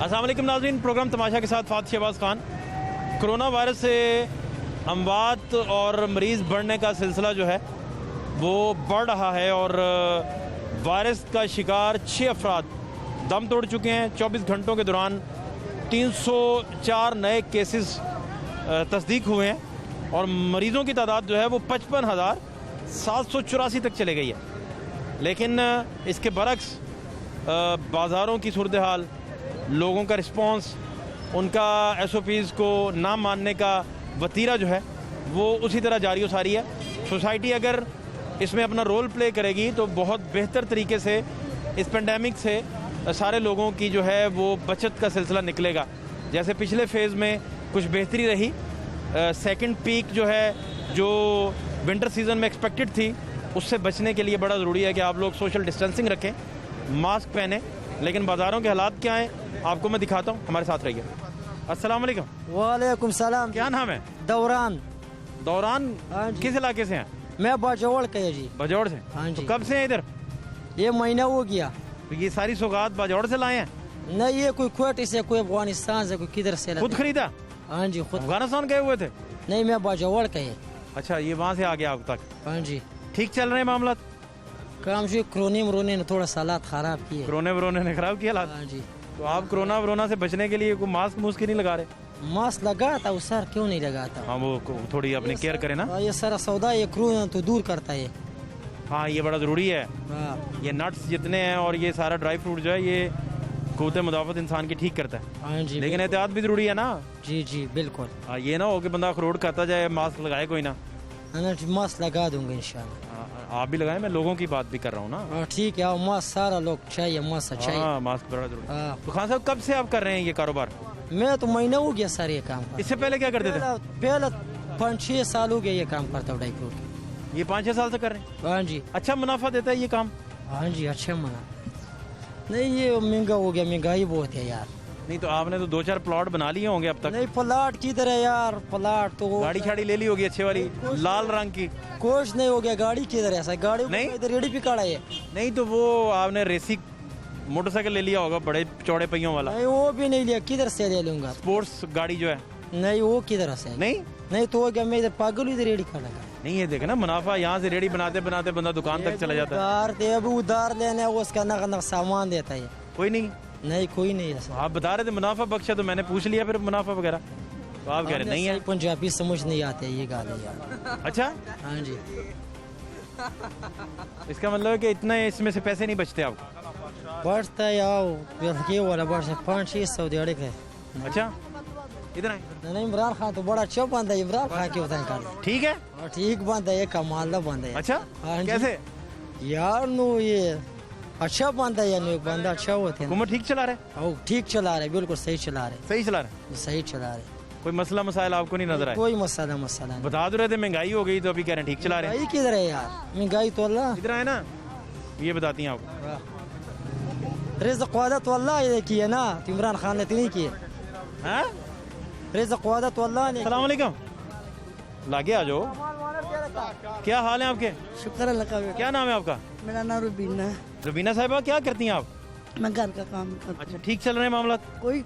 अस्सलाम वालेकुम नाज़रीन, प्रोग्राम तमाशा के साथ फात शहबाज खान। कोरोना वायरस से अमवात और मरीज़ बढ़ने का सिलसिला जो है वो बढ़ रहा है और वायरस का शिकार 6 अफराद दम तोड़ चुके हैं। 24 घंटों के दौरान 304 नए केसेस तस्दीक हुए हैं और मरीज़ों की तादाद जो है वो 55,784 तक चले गई है। लेकिन इसके बरक्स बाज़ारों की सूरत हाल, लोगों का रिस्पॉन्स, उनका SOPs को ना मानने का वतीरा जो है वो उसी तरह जारी व सारी है। सोसाइटी अगर इसमें अपना रोल प्ले करेगी तो बहुत बेहतर तरीके से इस पेंडेमिक से सारे लोगों की जो है वो बचत का सिलसिला निकलेगा। जैसे पिछले फेज़ में कुछ बेहतरी रही, सेकंड पीक जो है जो विंटर सीज़न में एक्सपेक्टेड थी उससे बचने के लिए बड़ा ज़रूरी है कि आप लोग सोशल डिस्टेंसिंग रखें, मास्क पहने। लेकिन बाज़ारों के हालात क्या हैं आपको मैं दिखाता हूँ, हमारे साथ रहिए। अस्सलाम वालेकुम। वालेकुम सलाम। क्या नाम है? दौरान। दौरान किस इलाके से हैं? मैं बाजौड़ का है जी। बाजौड़ से? हाँ जी। तो कब से हैं इधर? ये महीना हो गया। तो ये सारी सौगात बाजौड़ से लाए हैं? नहीं, ये कोई क्वेट से, कोई अफगानिस्तान से, कोई किधर से। खुद खरीदा? हाँ जी खुद। अफगानिस्तान गए हुए थे? नहीं, मैं बाजौड़ का है। अच्छा, ये वहाँ से आ गया आप तक? हाँ जी। ठीक चल रहे हैं मामला? काम से कोरोना ने थोड़ा हालात खराब किए। कोरोना ने खराब किया हालात? हाँ जी। तो आप कोरोना से बचने के लिए कोई मास्क मुस्क नहीं लगा रहे? मास्क लगाता हूँ सर, क्यों नहीं लगाता? हाँ, वो थोड़ी अपनी केयर करें ना। ये सारा सौदा ये कोरोना तो दूर करता है। हाँ, ये बड़ा ज़रूरी है। हाँ। ये नट्स जितने हैं और ये सारा ड्राई फ्रूट जो है ये क़ुव्वत मुदाफ़त इंसान की ठीक करता है। हाँ जी। लेकिन एहतियात भी ज़रूरी है ना। जी जी बिल्कुल। हाँ, ये ना हो कि बंदा अखरोट खाता जाए, मास्क लगाए कोई ना। मास्क लगा दूंगा इंशाल्लाह। आप भी लगाएं, मैं लोगों की बात भी कर रहा हूँ ना। ठीक है, मास्क सारा लोग चाहिए, मास्क चाहिए। हाँ, मास्क बड़ा जरूरी। हाँ। तो खान साहब कब से आप कर रहे हैं ये कारोबार? मैं तो महीना हो गया सर ये काम करता। इससे पहले क्या करते थे? पहले 5-6 साल हो गया ये काम करता हूँ ड्राई फ्रूट। ये 5-6 साल से कर रहे हैं? हाँ जी। अच्छा मुनाफा देता है ये काम? हाँ जी, अच्छा मना। नहीं, ये महंगा हो गया, महंगाई बहुत है यार। नहीं तो आपने तो 2-4 प्लॉट बना लिए होंगे अब तक? नहीं, प्लाट किधर है यार? प्लाट तो गाड़ी शाड़ी ले ली होगी अच्छे वाली लाल रंग की? कुछ नहीं हो गया। गाड़ी किधर है? गाड़ी नहीं, इधर रेडी पे खड़ा है। नहीं तो वो आपने रेसी मोटरसाइकिल ले लिया होगा, बड़े चौड़े पहियों वाला। नहीं, वो भी नहीं लिया, किधर से ले लूंगा? स्पोर्ट्स गाड़ी जो है? नहीं, वो किधर से? नहीं तो हो गया, मैं इधर पागल इधर रेडी खड़ा। नहीं, ये देखे ना मुनाफा, यहाँ से रेडी बनाते बनाते बंदा दुकान तक चला जाता है। उधार दे, अभी उधार लेने उसका नगद सामान देता है। कोई नहीं? नहीं, कोई नहीं है। आप बता रहे थे मुनाफा बख्शा, तो मैंने पूछ लिया फिर मुनाफा वगैरह, तो आप कह रहे नहीं है। पंजाबी समझ नहीं आते ये गाल है यार। अच्छा। हाँ जी। इसका मतलब है कि इतना इसमें से पैसे नहीं बचते आपको? बढ़ता है यार, ये वाला बढ़ता 500-600 दिहाड़ी का। अच्छा, इतना है? नहीं, इमरान खान तो बड़ा अच्छा बंदा है। इमरान खान के बताएं कर ठीक है। ठीक बंदा है, कमाल बंदा है। अच्छा, कैसे यार? नो ये अच्छा बंदा है, यार बंदा अच्छा होते हैं। हुकूमत ठीक चला रहे? ठीक चला रहे, बिल्कुल सही चला रहे। सही चला रहे? सही चला रहे। कोई मसला मसाइल आपको नहीं नजर आया? कोई मसला बता दो रहे थे महंगाई हो गई, तो अभी कह रहे हैं ठीक चला रहे। महंगाई किधर है यार? महंगाई तो अल्लाह इधर है ना, ये बताती हैं आपको। रिज़्क़ वादा तो अल्लाह ने की है ना, इमरान खान ने तो नहीं की है। रिज़्क़ वादा तो अल्लाह ने। अस्सलाम वालेकुम, लागे आ जाओ। क्या हाल है आपके? शुक्र अल्लाह का। क्या नाम है आपका? मेरा नाम रुबीना है। रुबीना साहिबा, क्या करती हैं आप? मैं घर का काम करती हूँ। अच्छा, ठीक चल रहे हैं मामला? कोई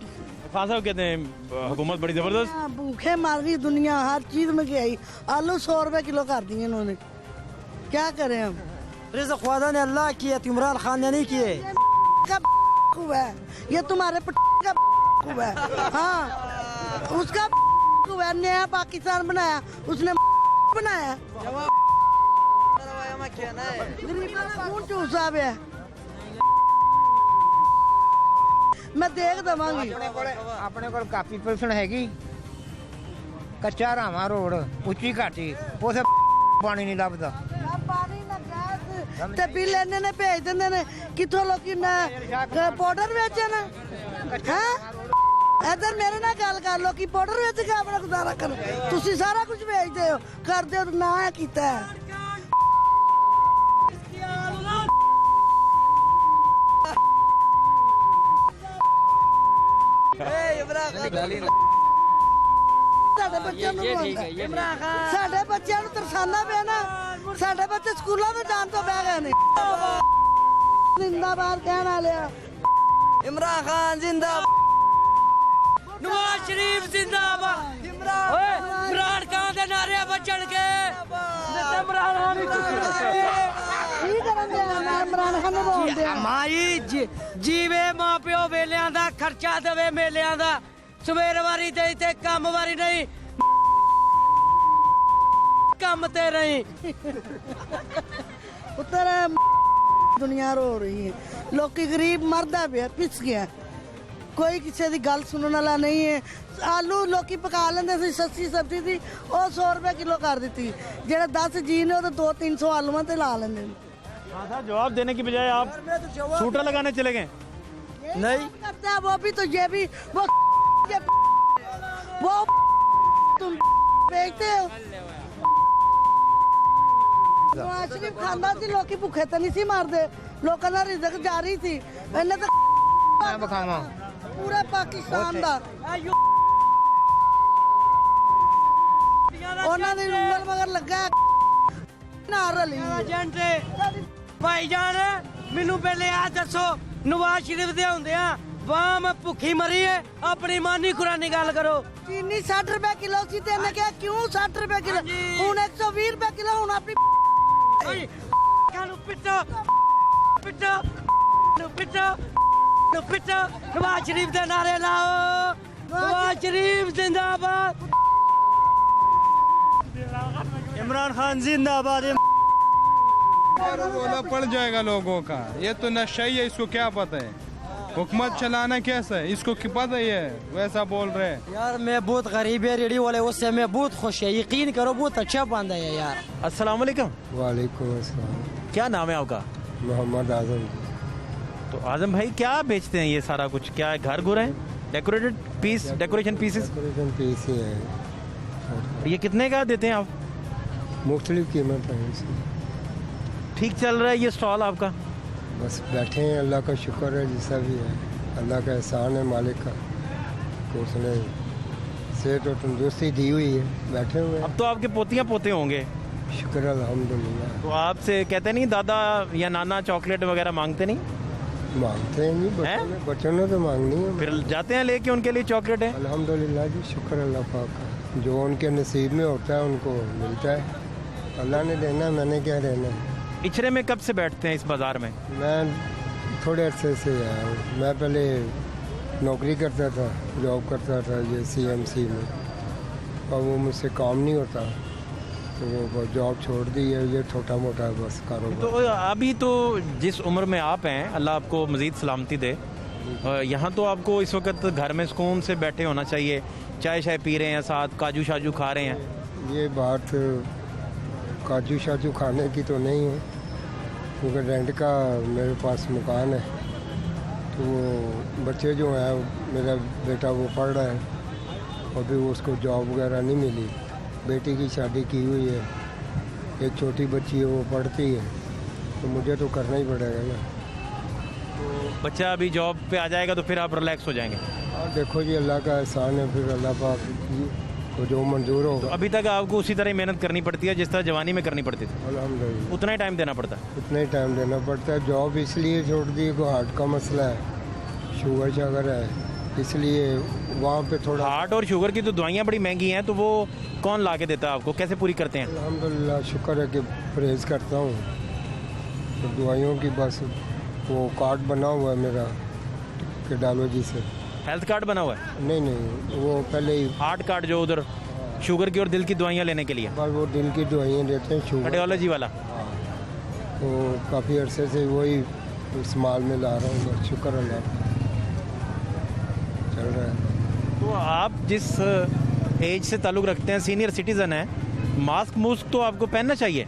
खान साहब कहते हैं हुकूमत बड़ी जबरदस्त। भूखे मार रही दुनिया, हर चीज में गई। आलू 100 रुपए किलो कर दिए इन्होंने, क्या करें हम? रिज़्क़ वादा ने अल्लाह किया, इमरान खान ने नहीं किए। ये तुम्हारे का है। हाँ, उसका है, नया पाकिस्तान बनाया उसने बनाया। चूसा है, मैं देख दवांगी। अपने को काफी परसेंट हैगी। कच्चा रामा रोड, उच्ची घाटी, उसे पानी नहीं लभदा। ते बिल इन्ने भेज दिंदे ने, कित्थों लोकी पाउडर बेचन। इधर मेरे नाल गल कर लो कि पाउडर बेच के अपना गुजारा करो। तुसी सारा कुछ बेचदे हो, करदे हो, ना है कीता है। ਸਾਡੇ ਬੱਚਿਆਂ ਨੂੰ ਸਾਡੇ ਬੱਚਿਆਂ ਨੂੰ ਤਰਸਾਨਾ ਪਿਆ ਨਾ। ਸਾਡੇ ਬੱਚੇ ਸਕੂਲਾਂ में ਜਾਣ ਤੋਂ ਬਹਿ ਗਏ ਨੇ। जिंदाबाद कहना लिया। इमरान खान जिंदाबाद। नवाज शरीफ जिंदाबाद ओए इमरान खान दे नारे बजणगे इमरान खान ਕੀ ਕਰਨ ਦੇ ਇਮਰਾਨ ਖਾਨ ਨੂੰ ਬੋਲਦੇ ਆ ਮਾਈ ਜੀਵੇ ਮਾਂ ਪਿਓ ਵੇਲਿਆਂ ਦਾ ਖਰਚਾ ਦੇਵੇ ਮੇਲਿਆਂ ਦਾ ਸਵੇਰ ਵਾਰੀ ਤੇ ਤੇ ਕੰਮ ਵਾਰੀ ਨਹੀਂ ਕੰਮ ਤੇ ਰਹੀ ਪੁੱਤਰ ਦੁਨੀਆ ਰੋ ਰਹੀ ਹੈ ਲੋਕੀ ਗਰੀਬ ਮਰਦਾ ਪਿਆ ਪਿਸ ਗਿਆ ਕੋਈ ਕਿਸੇ ਦੀ ਗੱਲ ਸੁਣਨ ਵਾਲਾ ਨਹੀਂ ਹੈ ਆਲੂ ਲੋਕੀ ਪਕਾ ਲੈਂਦੇ ਸੀ ਸਸਤੀ ਸਬਜ਼ੀ ਦੀ ਉਹ 100 ਰੁਪਏ ਕਿਲੋ ਕਰ ਦਿੱਤੀ ਜਿਹੜੇ 10 ਜੀ ਨੇ ਉਹ ਤਾਂ 200-300 ਆਲੂਆਂ ਤੇ ਲਾ ਲੈਂਦੇ ਨੇ साहब जवाब देने की बजाय आप शूटर लगाने चले गए नहीं करता वो भी तो ये भी वो तुम बेचते हो नवाज शरीफ खांदा ਸੀ ਲੋਕੀ ਭੁੱਖੇ ਤਾਂ ਨਹੀਂ ਸੀ ਮਰਦੇ ਲੋਕਾਂ ਦਾ ਰਿਜ਼ਕ ਜਾਰੀ ਸੀ ਇਹਨੇ ਤਾਂ ਮੈਂ ਬਖਾਵਾਂ ਪੂਰੇ ਪਾਕਿਸਤਾਨ ਦਾ ਉਹਨਾਂ ਦੀ ਉਂਗਲ ਮਗਰ ਲੱਗਾ ਨਾ ਰਲੀ ਏਜੰਟ ਭਾਈਜਾਨ ਮੈਨੂੰ ਪਹਿਲੇ ਆ ਦੱਸੋ ਨਵਾਜ਼ ਸ਼ਰੀਫ ਦੇ ਹੁੰਦੇ ਆ ਵਾਹ ਮੈਂ ਭੁੱਖੀ ਮਰੀ ਏ ਆਪਣੀ ਮਾਨੀ ਕੁਰਾਨੀ ਗੱਲ ਕਰੋ ਚੀਨੀ 60 ਰੁਪਏ ਕਿਲੋ ਸੀ ਤੇ ਇਹਨੇ ਕਿਹਾ ਕਿਉਂ 60 ਰੁਪਏ ਕਿਲੋ ਹੁਣ 120 ਰੁਪਏ ਕਿਲੋ ਹੁਣ ਆਪਣੀ ਓਏ ਕਾਨੂੰ ਪਿੱਟੋ ਪਿੱਟੋ ਨੂੰ ਪਿੱਟੋ ਨੂੰ ਪਿੱਟੋ ਨਵਾਜ਼ ਸ਼ਰੀਫ ਦੇ ਨਾਰੇ ਲਾਓ नवाज शरीफ जिंदाबाद। इमरान खान जिंदाबाद। रोला पड़ जाएगा लोगों का, ये तो नशा ही है, इसको क्या पता है हुकूमत चलाना कैसा है, इसको क्या पता ही है, वैसा बोल रहे हैं। यार मैं बहुत गरीब है रेडी वाले, उससे मैं बहुत खुश है, यकीन करो बहुत अच्छा बंदा है यार। अस्सलाम वालेकुम। वालेकुम अस्सलाम। क्या नाम है आपका? मोहम्मद आजम। तो आजम भाई क्या बेचते हैं ये सारा कुछ, क्या है, घर घुर है, decorated piece, decoration pieces? Decoration piece ही है। ये कितने का देते हैं आप? मुख्तलिफ कीमत है इसकी। ठीक चल रहा है ये स्टॉल आपका? बस बैठे हैं, अल्लाह का शुक्र है जैसा भी है, अल्लाह का एहसान है मालिक का, तो उसने सेहत और तंदुरुस्ती दी हुई है, बैठे हुए हैं। अब तो आपके पोतियाँ पोते होंगे? शुक्र अल्हम्दुलिल्लाह। तो आपसे कहते नहीं दादा या नाना चॉकलेट वगैरह मांगते नहीं? मांगते हैं जी, बच्चों ने तो मांगनी है, फिर जाते हैं लेके उनके लिए चॉकलेट है? अल्हम्दुलिल्लाह जी, शुक्र अल्लाह पाक का, जो उनके नसीब में होता है उनको मिलता है, अल्लाह ने देना, मैंने क्या देना। इचरे में कब से बैठते हैं इस बाज़ार में? मैं थोड़े अरसे से आया हूँ, मैं पहले नौकरी करता था, जॉब करता था ये CMC में, और वो मुझसे काम नहीं होता तो वो जॉब छोड़ दी है, ये छोटा मोटा बस कारोबार। तो अभी तो जिस उम्र में आप हैं, अल्लाह आपको मज़ीद सलामती दे, यहाँ तो आपको इस वक्त घर में सुकून से बैठे होना चाहिए, चाय शाय पी रहे हैं, साथ काजू शाजू खा रहे हैं। ये बात काजू शाजू खाने की तो नहीं है, क्योंकि रेंट का मेरे पास मकान है, तो वो बच्चे जो हैं, मेरा बेटा वो पढ़ रहा है, अभी उसको जॉब वगैरह नहीं मिली, बेटी की शादी की हुई है, एक छोटी बच्ची है वो पढ़ती है, तो मुझे तो करना ही पड़ेगा ना। तो बच्चा अभी जॉब पे आ जाएगा तो फिर आप रिलैक्स हो जाएंगे? और देखो जी अल्लाह का एहसान है, फिर अल्लाह पाक को जो मंजूर तो होगा। अभी तक आपको उसी तरह ही मेहनत करनी पड़ती है जिस तरह जवानी में करनी पड़ती थी? अल्हम्दुलिल्लाह उतना ही टाइम देना पड़ता है? उतना ही टाइम देना पड़ता है। जॉब इसलिए छोड़ दी कि हार्ट का मसला है, शुगर शागर है, इसलिए वहाँ पे थोड़ा। हार्ट और शुगर की तो दवाइयाँ बड़ी महंगी हैं, तो वो कौन ला के देता है आपको, कैसे पूरी करते हैं? अल्हम्दुलिल्लाह शुक्र है कि परहेज़ करता हूँ, तो दवाइयों की बस वो कार्ड बना हुआ है मेरा कार्डियोलॉजी से। हेल्थ कार्ड बना हुआ है? नहीं नहीं, वो पहले ही हार्ट कार्ड जो उधर शुगर की और दिल की दवाइयाँ लेने के लिए, बस वो दिल की दवाइयाँ देते हैं, शुगर। कार्डियोलॉजी वाला? तो काफ़ी अरसे से वही इस्तेमाल में ला रहा हूँ, बस शुक्र अल्लाह का चल रहा है। तो आप जिस एज से ताल्लुक़ रखते हैं, सीनियर सिटीज़न है, मास्क मूस्क तो आपको पहनना चाहिए?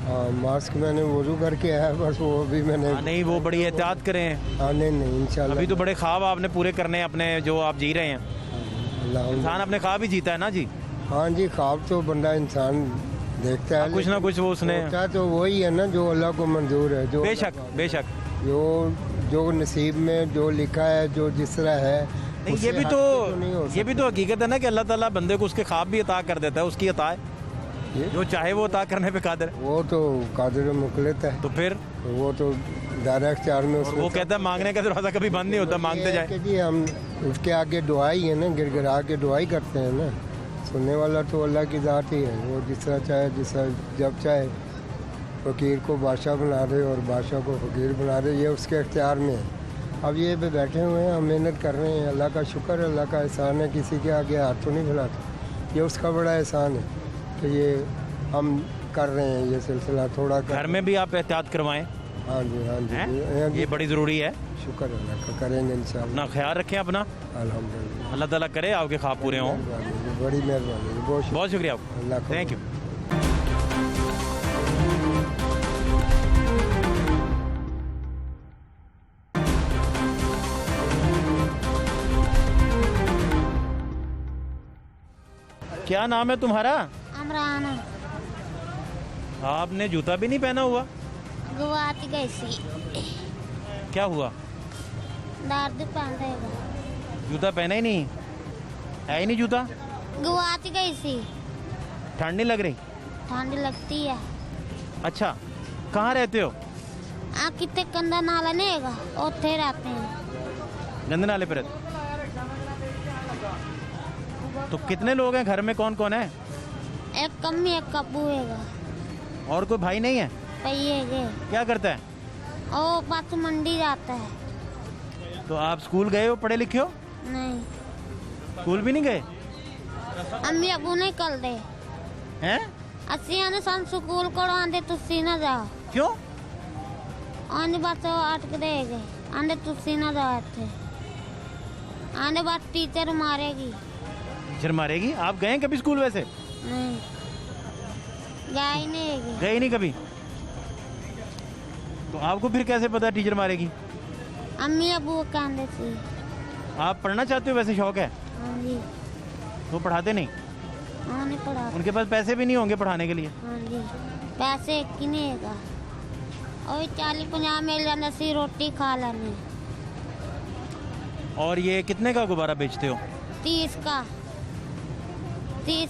हाँ, मास्क मैंने वजू करके आया, बस वो भी मैंने। नहीं, वो बड़ी एहतियात करें। हाँ नहीं इंशाल्लाह। अभी तो बड़े ख्वाब आपने पूरे करने हैं अपने, जो आप जी रहे हैं। इंसान अपने ख्वाब ही जीता है ना जी? हाँ जी, ख्वाब तो बंदा इंसान देखता है, कुछ ना कुछ वो उसने होता तो वही है ना जो अल्लाह को मंजूर है, जो बेशक बेशक जो नसीब में जो लिखा है, जो जिस तरह है। नहीं, ये भी तो हकीकत है ना कि अल्लाह ताला बंदे को उसके ख्वाब भी अता कर देता है, उसकी अता है, जो चाहे वो अता करने पे कादिर है। वो तो कादिर मुखलित है, तो फिर वो तो दायरा इख्तियार में और उसमें वो कहता है मांगने का दरवाज़ा कभी बंद नहीं होता, मांगते जाए। कि जी हम उसके आगे दुआ ही है ना, गिड़गिड़ा के दुआ ही करते हैं ना। सुनने वाला तो अल्लाह की ज़ात ही है, वो जिस तरह चाहे, जिस तरह जब चाहे फ़कीर को बादशाह बना दे और बादशाह को फ़कीर बना दे, ये उसके इख्तियार में है। अब ये पे बैठे हुए हैं, हम मेहनत कर रहे हैं, अल्लाह का शुक्र है, अल्लाह का एहसान है, किसी के आगे हाथ तो नहीं फैलाते, ये उसका बड़ा एहसान है कि ये हम कर रहे हैं ये सिलसिला थोड़ा घर में भी आप एहतियात करवाएं, हाँ जी हाँ जी, हैं? ये बड़ी ज़रूरी है। शुक्र अल्लाह का, करेंगे इंशाल्लाह। अपना ख्याल रखें अपना, अल्हम्दुलिल्लाह, अल्लाह ताला करे आपके ख्वाब पूरे हों। बड़ी मेहरबानी, बहुत शुक्रिया आपका, अल्लाह का। Thank you. क्या नाम है तुम्हारा? अमरान आपने जूता भी नहीं पहना हुआ, गुवाच गई सी क्या हुआ? दर्द पांदा जूता पहना ही नहीं है ही नहीं जूता? गुवाच गई सी, ठंड नहीं लग रही? ठंड लगती है। अच्छा, कहाँ रहते हो? आ कितने कंधा नाला नहीं हैगा, उत्थे रहते हैं। गंदे नाले पे रहते? तो कितने लोग हैं घर में, कौन कौन है? एक कम्मी एक कब्बू हैगा, और कोई भाई नहीं है? पहिए गे क्या करता है? ओ बस मंडी जाता है। तो आप स्कूल गए हो, पढ़े लिखे हो? नहीं, स्कूल भी नहीं गए अम्मी अबू नहीं कल दे हैं? ਅਸੀਂ ਆਨੇ ਸਾਨੂੰ ਸਕੂਲ ਕੋਲ ਆਂਦੇ ਤੁਸੀਂ ਨਾ ਜਾਓ। क्यों? ਆਂਦੇ ਬਸ ਉਹ ਅਟਕਦੇ ਹੈਗੇ, ਆਂਦੇ ਤੁਸੀਂ ਨਾ ਜਾਓ ਇੱਥੇ, ਆਂਦੇ ਬਸ टीचर मारेगी। टीचर मारेगी? आप गए हैं कभी स्कूल वैसे? नहीं गए नहीं हैगी। गए ही नहीं कभी? तो आपको फिर कैसे पता टीचर मारेगी? अम्मी अबू कहते सी। आप पढ़ना चाहते हो वैसे, शौक है? हाँ जी। वो पढ़ाते नहीं? हाँ नहीं पढ़ा। उनके पास पैसे भी नहीं होंगे पढ़ाने के लिए? हाँ जी, पैसे की नहीं हैगा, और 40-50 मिल जाने सी रोटी खा लेने। और ये कितने का गुब्बारा बेचते हो? 30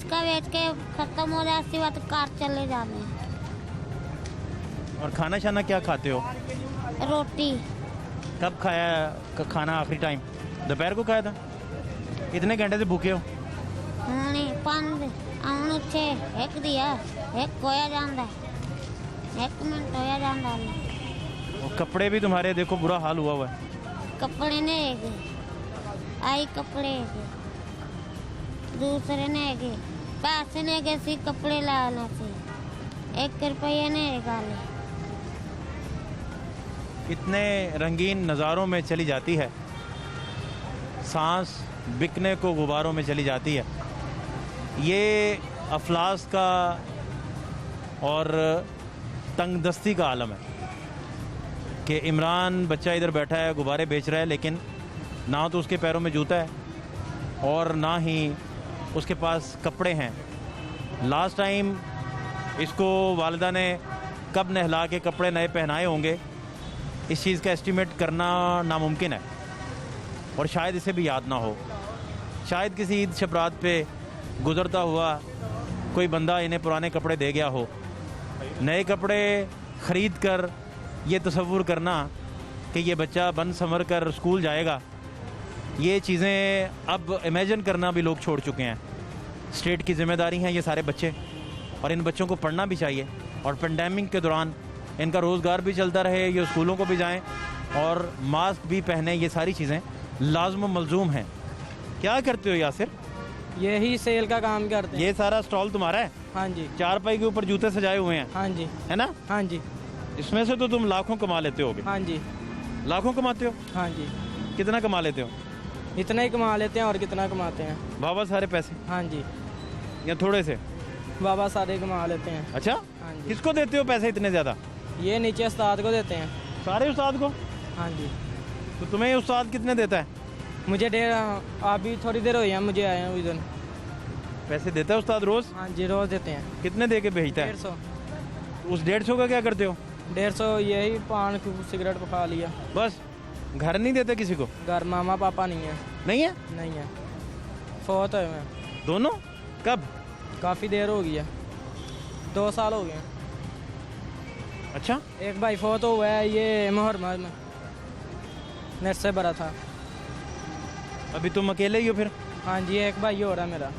का बेच के खत्म हो जाए सी बात, कार चले जाने। और खाना शाना क्या खाते हो? रोटी। कब खाया खाना आखिरी टाइम? दोपहर को खाया था? कितने घंटे से भूखे हो? हुणे 5 आउन 6 एक दिया, एक कोया जांदा, 1 मिनट होया जांदा। और कपड़े भी तुम्हारे देखो बुरा हाल हुआ हुआ है। कपड़े ने हैगे, आई कपड़े हैगे, दूसरे ने हैगे, पैसे ने हैगे सी कपड़े लाना सी, 1 रुपया ने हैगा ले। इतने रंगीन नज़ारों में चली जाती है सांस, बिकने को गुब्बारों में चली जाती है। ये अफलास का और तंगदस्ती का आलम है कि इमरान बच्चा इधर बैठा है, गुब्बारे बेच रहा है, लेकिन ना तो उसके पैरों में जूता है और ना ही उसके पास कपड़े हैं। लास्ट टाइम इसको वालिदा ने कब नहला के कपड़े नए पहनाए होंगे, इस चीज़ का एस्टीमेट करना नामुमकिन है, और शायद इसे भी याद ना हो। शायद किसी ईद शबरात पे गुज़रता हुआ कोई बंदा इन्हें पुराने कपड़े दे गया हो। नए कपड़े ख़रीद कर ये तसव्वुर करना कि ये बच्चा बन संवर कर स्कूल जाएगा, ये चीज़ें अब इमेजिन करना भी लोग छोड़ चुके हैं। स्टेट की ज़िम्मेदारी हैं ये सारे बच्चे, और इन बच्चों को पढ़ना भी चाहिए, और पेंडेमिक के दौरान इनका रोज़गार भी चलता रहे, ये स्कूलों को भी जाएं और मास्क भी पहने, ये सारी चीज़ें लाज़िम व मलज़ूम हैं। क्या करते हो यासिर? यही सेल का काम करते हैं। ये सारा स्टॉल तुम्हारा है? हाँ जी। 4 पाई के ऊपर जूते सजाए हुए हैं? हाँ जी। है ना? हाँ जी। इसमें से तो तुम लाखों कमा लेते होगे? हाँ जी। लाखों कमाते हो? हाँ जी। कितना कमा लेते हो? इतना ही कमा लेते हैं, और कितना कमाते हैं। बाबा सारे पैसे? हाँ जी। या थोड़े से? बाबा सारे कमा लेते हैं। अच्छा, हाँ जी। किसको देते हो पैसे इतने ज़्यादा? ये नीचे उस्ताद को देते हैं। सारे उस्ताद को? हाँ जी। तो तुम्हें उस्ताद कितने देता है? मुझे अभी थोड़ी देर हुई है मुझे आए हैं उधर। पैसे देता है उस्ताद रोज़? हाँ जी, रोज़ देते हैं। कितने दे के भेजता है? 150। उस 150 का क्या करते हो? 150 यही पान सिगरेट खा लिया बस? घर नहीं देते किसी को? घर मामा पापा नहीं है। नहीं है? नहीं है, फौत है मैं। दोनों? कब? काफ़ी देर हो गई है, 2 साल हो गए। अच्छा, एक भाई फोत हुआ है ये मुहर्रम में, नेट से भरा था। अभी तुम अकेले ही हो फिर? हाँ जी, एक भाई हो रहा है मेरा।